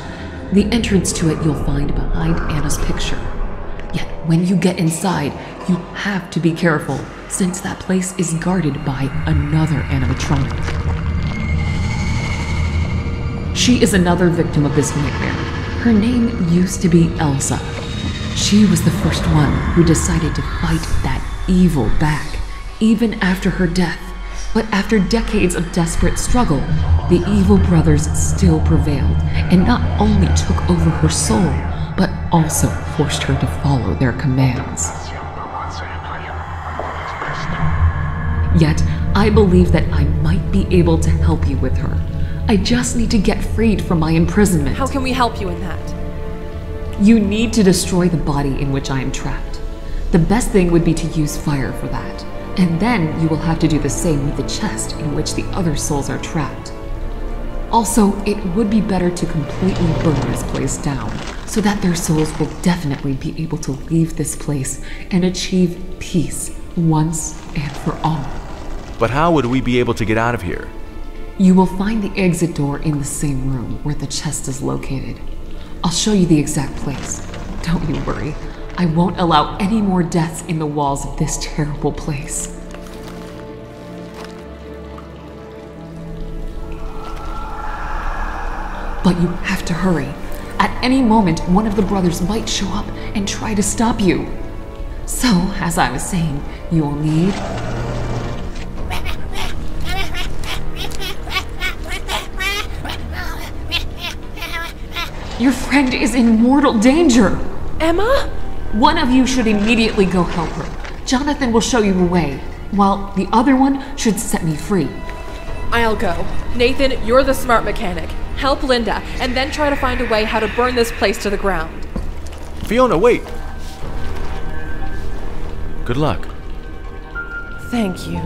The entrance to it you'll find behind Anna's picture. Yet when you get inside, you have to be careful, since that place is guarded by another animatronic. She is another victim of this nightmare. Her name used to be Elsa. She was the first one who decided to fight that evil back, even after her death. But after decades of desperate struggle, the evil brothers still prevailed and not only took over her soul, but also forced her to follow their commands. Yet, I believe that I might be able to help you with her. I just need to get freed from my imprisonment. How can we help you in that? You need to destroy the body in which I am trapped. The best thing would be to use fire for that. And then you will have to do the same with the chest in which the other souls are trapped. Also, it would be better to completely burn this place down, so that their souls will definitely be able to leave this place and achieve peace once and for all. But how would we be able to get out of here? You will find the exit door in the same room where the chest is located. I'll show you the exact place. Don't you worry. I won't allow any more deaths in the walls of this terrible place. But you have to hurry. At any moment, one of the brothers might show up and try to stop you. So, as I was saying, you will need... Your friend is in mortal danger! Emma? One of you should immediately go help her. Jonathan will show you the way, while the other one should set me free. I'll go. Nathan, you're the smart mechanic. Help Linda, and then try to find a way how to burn this place to the ground. Fiona, wait! Good luck. Thank you.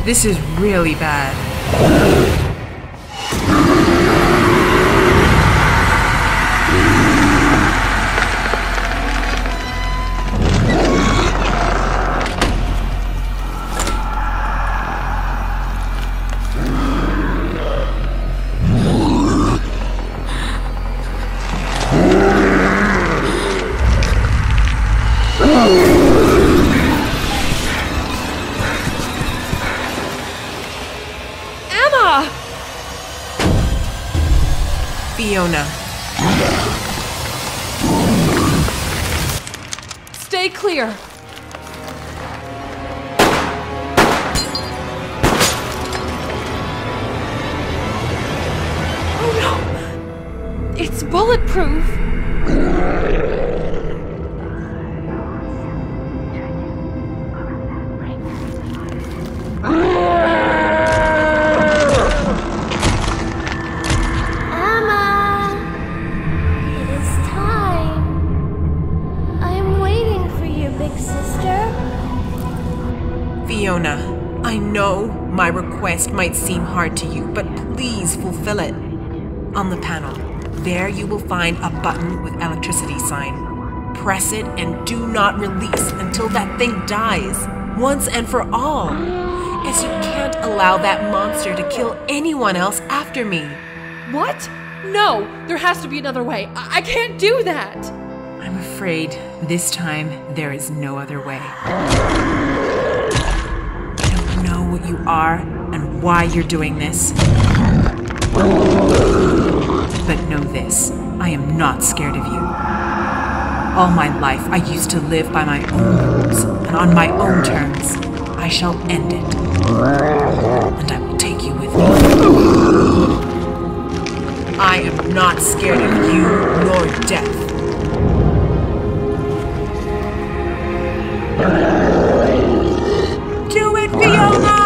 This is really bad. Fiona. Stay clear. Oh no! It's bulletproof! Fiona, I know my request might seem hard to you, but please fulfill it. On the panel, there you will find a button with electricity sign. Press it and do not release until that thing dies, once and for all. As you can't allow that monster to kill anyone else after me. What? No, there has to be another way. I can't do that. I'm afraid this time there is no other way. What you are and why you're doing this. But know this, I am not scared of you. All my life I used to live by my own rules and on my own terms. I shall end it. And I will take you with me. I am not scared of you nor death. Do it, Fiona!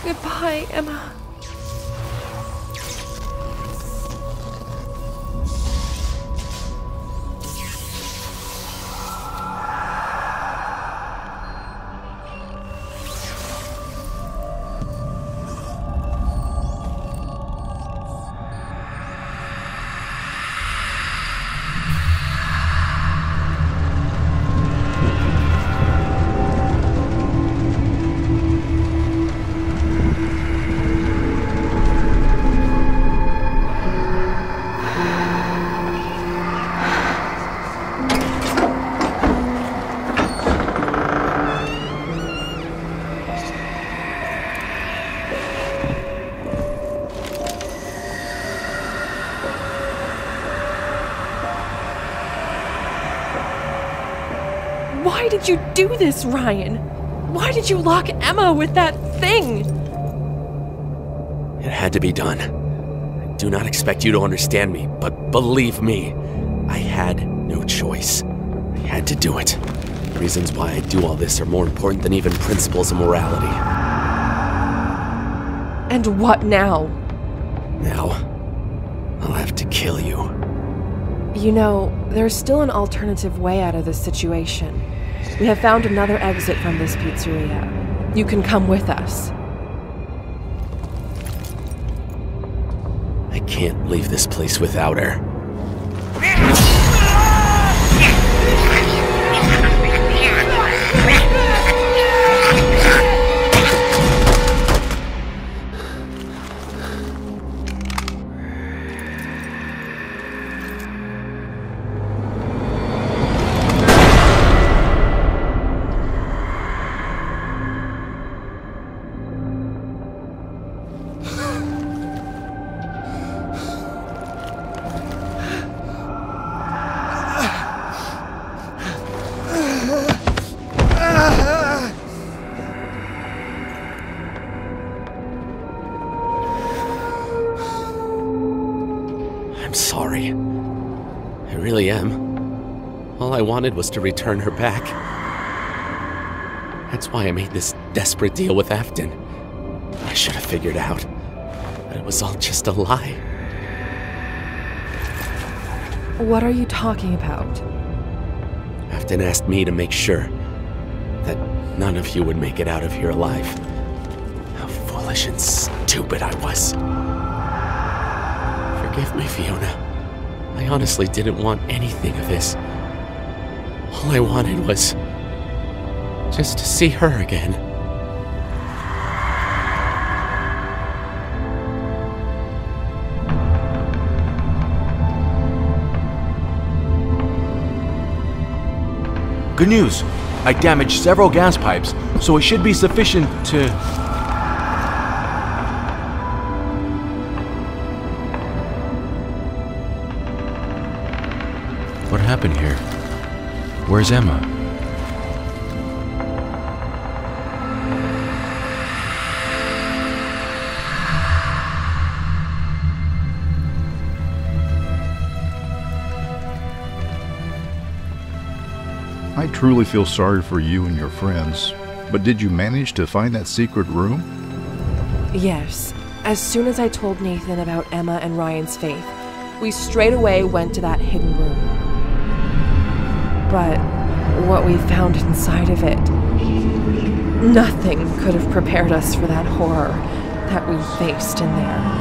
Goodbye, Emma. Why did you do this, Ryan? Why did you lock Emma with that thing? It had to be done. I do not expect you to understand me, but believe me, I had no choice. I had to do it. The reasons why I do all this are more important than even principles of morality. And what now? Now, I'll have to kill you. You know, there's still an alternative way out of this situation. We have found another exit from this pizzeria. You can come with us. I can't leave this place without her. I'm sorry. I really am. All I wanted was to return her back. That's why I made this desperate deal with Afton. I should have figured out that it was all just a lie. What are you talking about? Afton asked me to make sure that none of you would make it out of here alive. How foolish and stupid I was. Forgive me, Fiona. I honestly didn't want anything of this. All I wanted was just to see her again. Good news. I damaged several gas pipes, so it should be sufficient to... What happened here? Where's Emma? I truly feel sorry for you and your friends, but did you manage to find that secret room? Yes. As soon as I told Nathan about Emma and Ryan's faith, we straight away went to that hidden room. But what we found inside of it, nothing could have prepared us for that horror that we faced in there.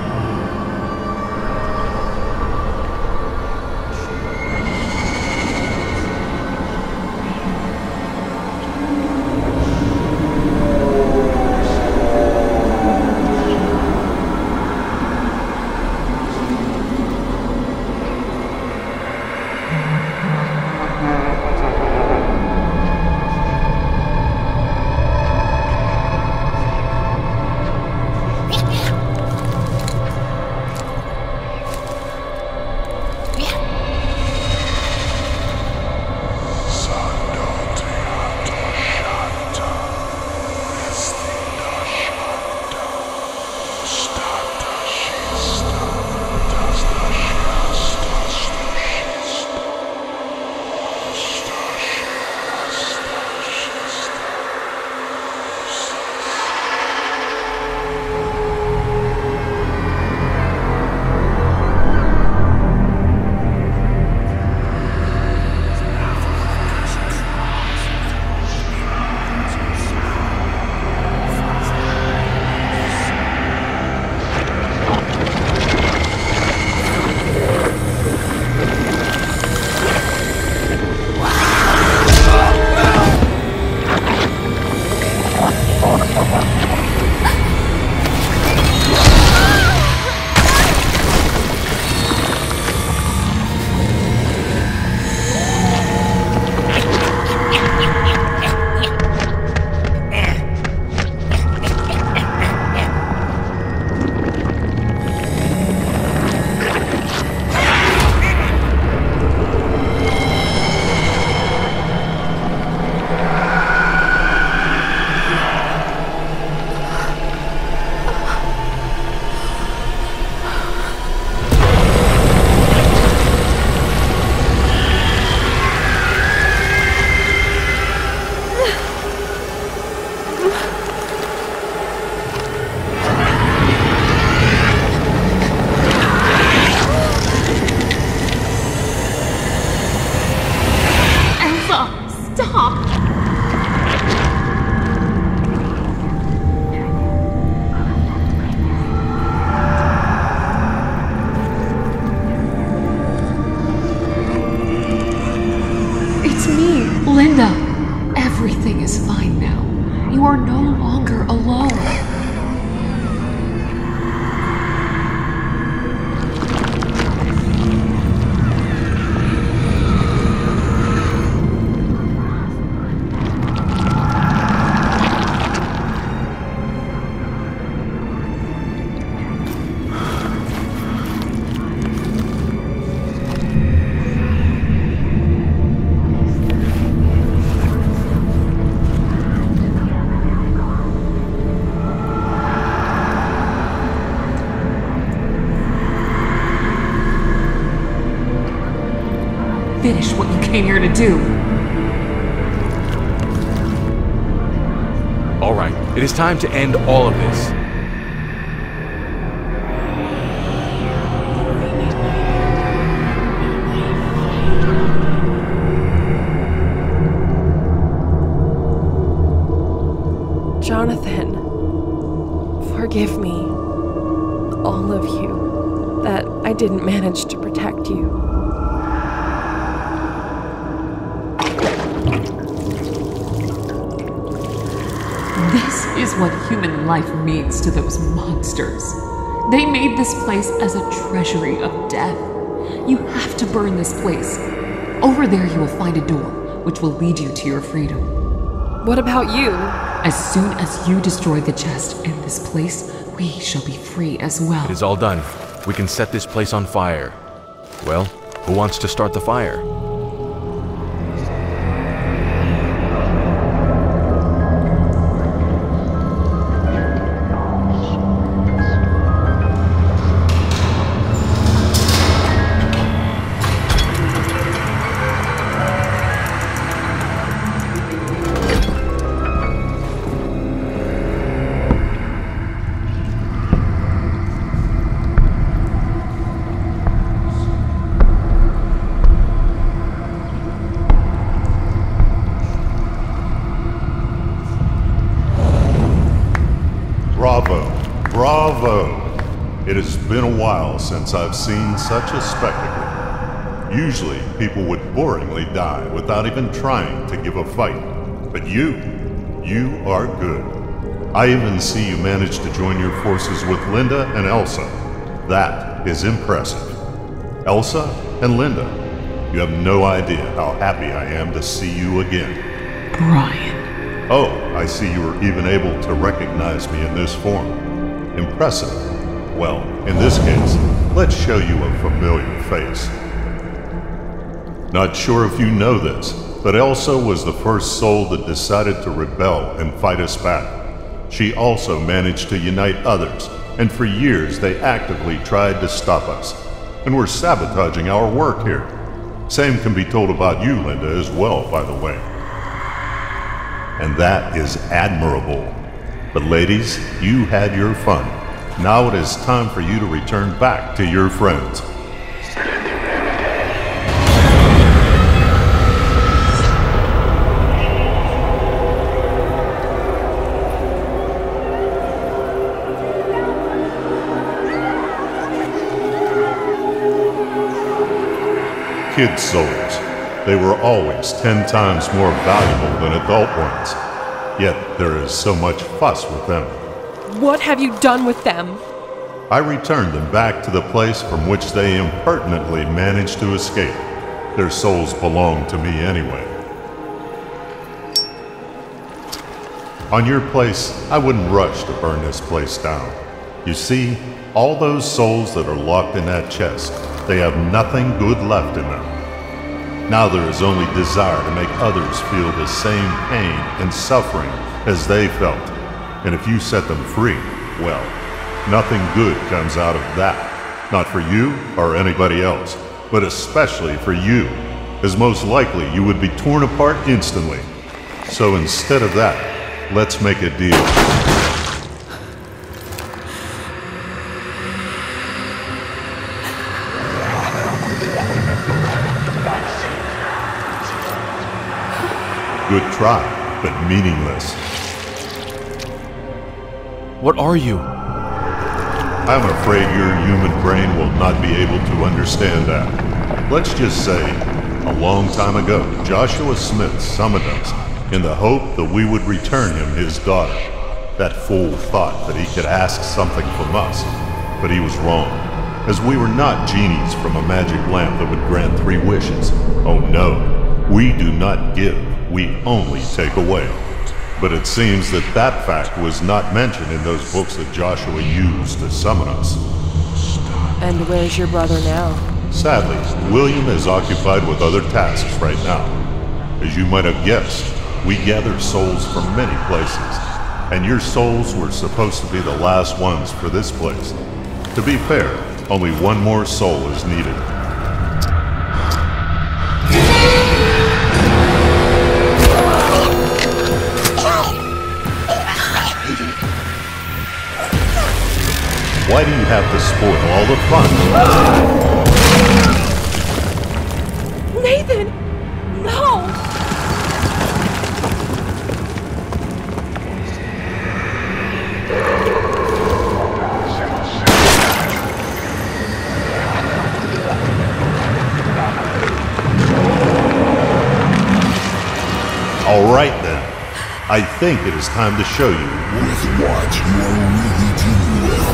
Linda, everything is fine now. You are no longer alone. Finish what you came here to do. All right, it is time to end all of this. Jonathan, forgive me, all of you, that I didn't manage to protect you. This is what human life means to those monsters. They made this place as a treasury of death. You have to burn this place. Over there you will find a door, which will lead you to your freedom. What about you? As soon as you destroy the chest and this place, we shall be free as well. It is all done. We can set this place on fire. Well, who wants to start the fire? It has been a while since I've seen such a spectacle. Usually, people would boringly die without even trying to give a fight. But you are good. I even see you managed to join your forces with Linda and Elsa. That is impressive. Elsa and Linda, you have no idea how happy I am to see you again. Brian. Oh, I see you were even able to recognize me in this form. Impressive. Well, in this case, let's show you a familiar face. Not sure if you know this, but Elsa was the first soul that decided to rebel and fight us back. She also managed to unite others, and for years they actively tried to stop us, and were sabotaging our work here. Same can be told about you, Linda, as well, by the way. And that is admirable. But ladies, you had your fun. Now it is time for you to return back to your friends. Kid souls. They were always 10 times more valuable than adult ones. Yet there is so much fuss with them. What have you done with them? I returned them back to the place from which they impertinently managed to escape. Their souls belong to me anyway. On your place, I wouldn't rush to burn this place down. You see, all those souls that are locked in that chest, they have nothing good left in them. Now there is only desire to make others feel the same pain and suffering as they felt. And if you set them free, well, nothing good comes out of that. Not for you or anybody else, but especially for you, as most likely you would be torn apart instantly. So instead of that, let's make a deal. Good try, but meaningless. What are you? I'm afraid your human brain will not be able to understand that. Let's just say, a long time ago, Joshua Smith summoned us in the hope that we would return him his daughter. That fool thought that he could ask something from us, but he was wrong, as we were not genies from a magic lamp that would grant 3 wishes. Oh no, we do not give, we only take away. But it seems that that fact was not mentioned in those books that Joshua used to summon us. And where's your brother now? Sadly, William is occupied with other tasks right now. As you might have guessed, we gather souls from many places, and your souls were supposed to be the last ones for this place. To be fair, only one more soul is needed. Why do you have to spoil all the fun? Nathan! No! All right then. I think it is time to show you. With what you are really dealing with.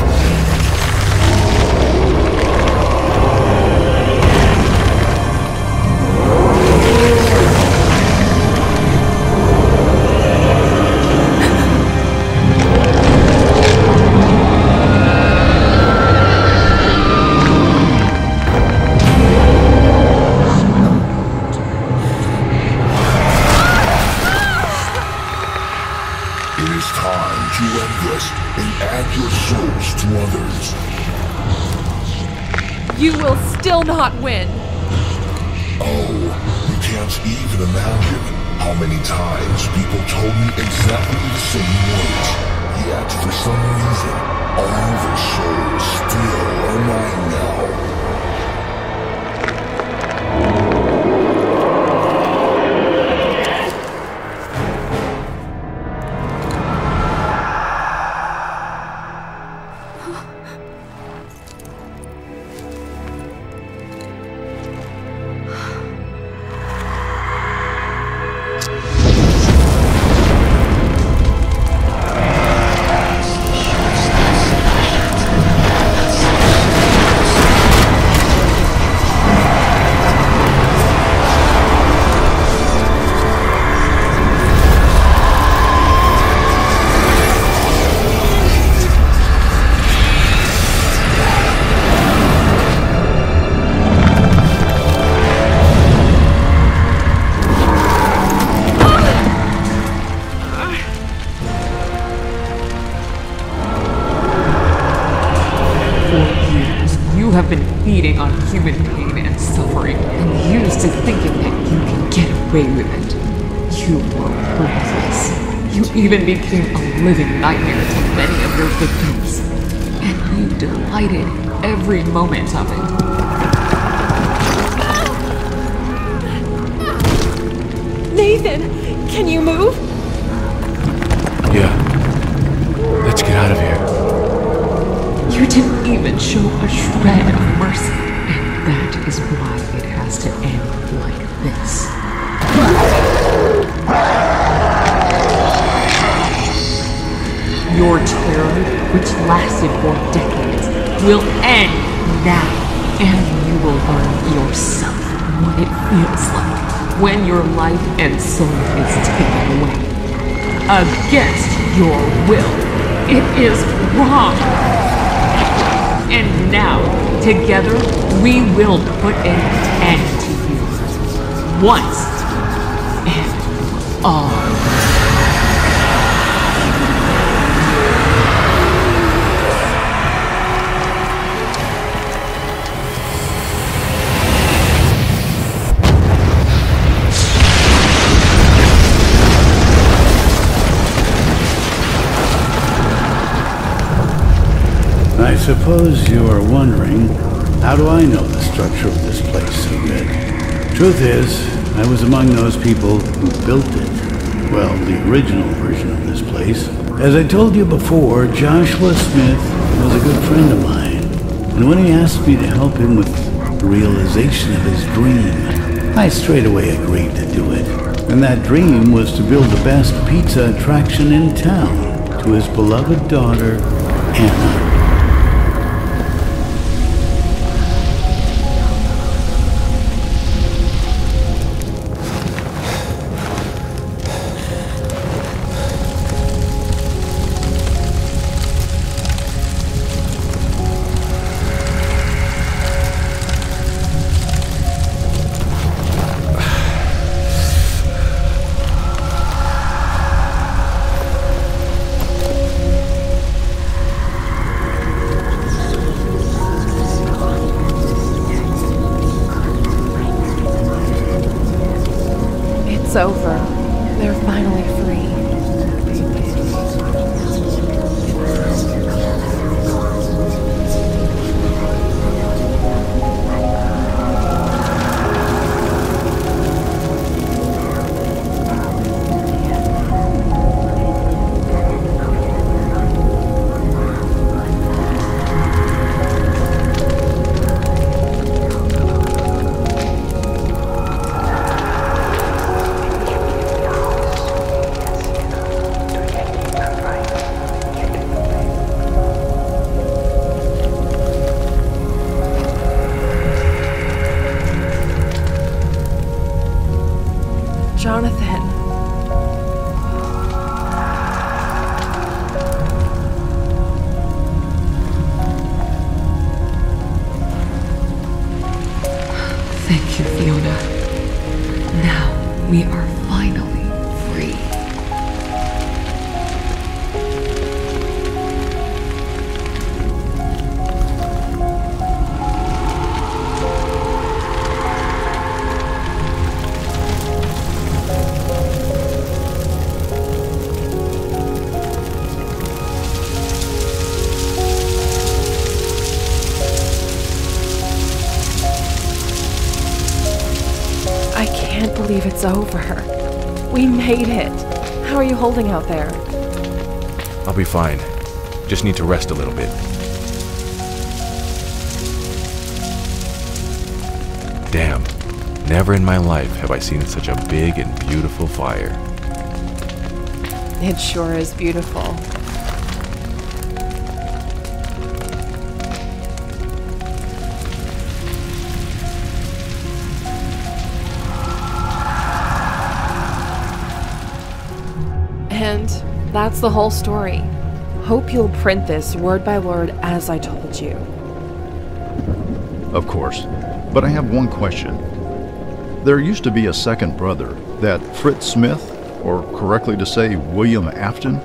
You will still not win. Oh, you can't even imagine how many times people told me exactly the same words. Yet, for some reason, all their souls still are mine now. Have been feeding on human pain and suffering, and used to thinking that you can get away with it. You were ruthless. You even became a living nightmare to many of your victims, and you delighted every moment of it. Nathan, can you move? Yeah. Let's get out of here. You didn't even show a shred of mercy, and that is why it has to end like this. Your terror, which lasted for decades, will end now, and you will learn yourself what it feels like when your life and soul is taken away. Against your will. It is wrong. And now, together, we will put an end to you. Once and all. I suppose you are wondering, how do I know the structure of this place so good? Truth is, I was among those people who built it. Well, the original version of this place. As I told you before, Joshua Smith was a good friend of mine. And when he asked me to help him with the realization of his dream, I straight away agreed to do it. And that dream was to build the best pizza attraction in town to his beloved daughter, Anna. It's over. They're finally free. again. Thank you, Fiona. Now we are finally free. I can't believe it's over. We made it. How are you holding out there? I'll be fine. Just need to rest a little bit. Damn. Never in my life have I seen such a big and beautiful fire. It sure is beautiful. And that's the whole story. Hope you'll print this word by word as I told you. Of course. But I have one question. There used to be a second brother, that Fritz Smith, or correctly to say, William Afton.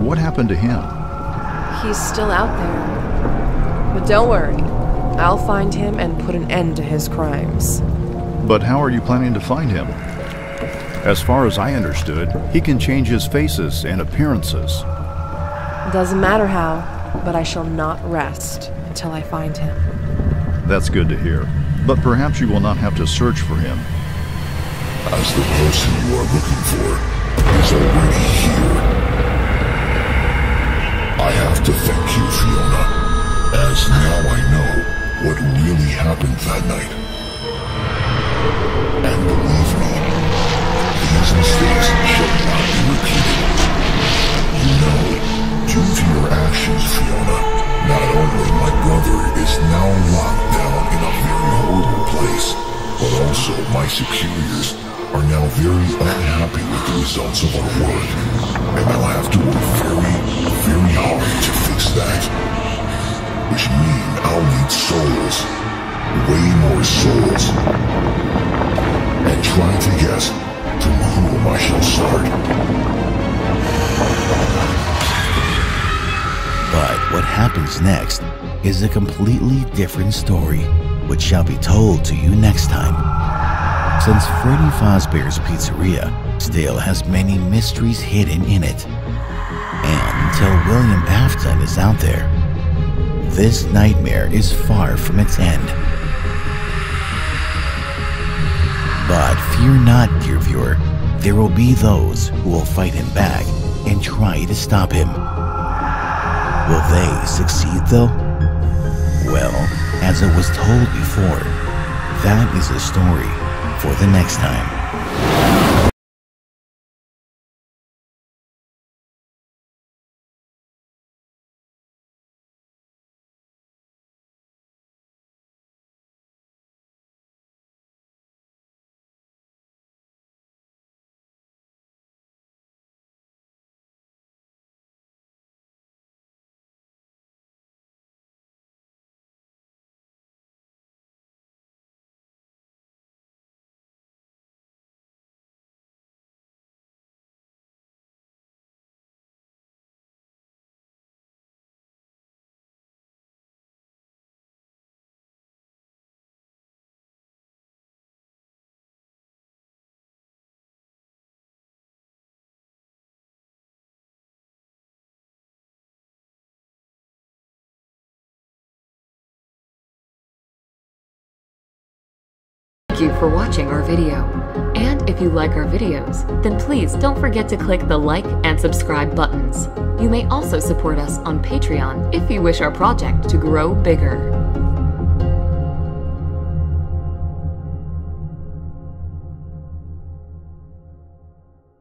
What happened to him? He's still out there. But don't worry. I'll find him and put an end to his crimes. But how are you planning to find him? As far as I understood, he can change his faces and appearances. Doesn't matter how, but I shall not rest until I find him. That's good to hear. But perhaps you will not have to search for him. As the person you are looking for is already here. I have to thank you, Fiona, as now I know what really happened that night. And believe me, these mistakes shall not be repeated. You know, due to your actions, Fiona, not only my brother is now locked down in a very horrible place, but also my superiors are now very unhappy with the results of our work, and I'll have to work very, very hard to fix that. Which means I'll need souls, way more souls, and try to guess from whom I shall start. But what happens next is a completely different story, which shall be told to you next time. Since Freddy Fazbear's Pizzeria still has many mysteries hidden in it, and until William Afton is out there, this nightmare is far from its end. But fear not, dear viewer, there will be those who will fight him back and try to stop him. Will they succeed though? Well, as it was told before, that is a story for the next time. Thank you for watching our video. And if you like our videos, then please don't forget to click the like and subscribe buttons. You may also support us on Patreon if you wish our project to grow bigger.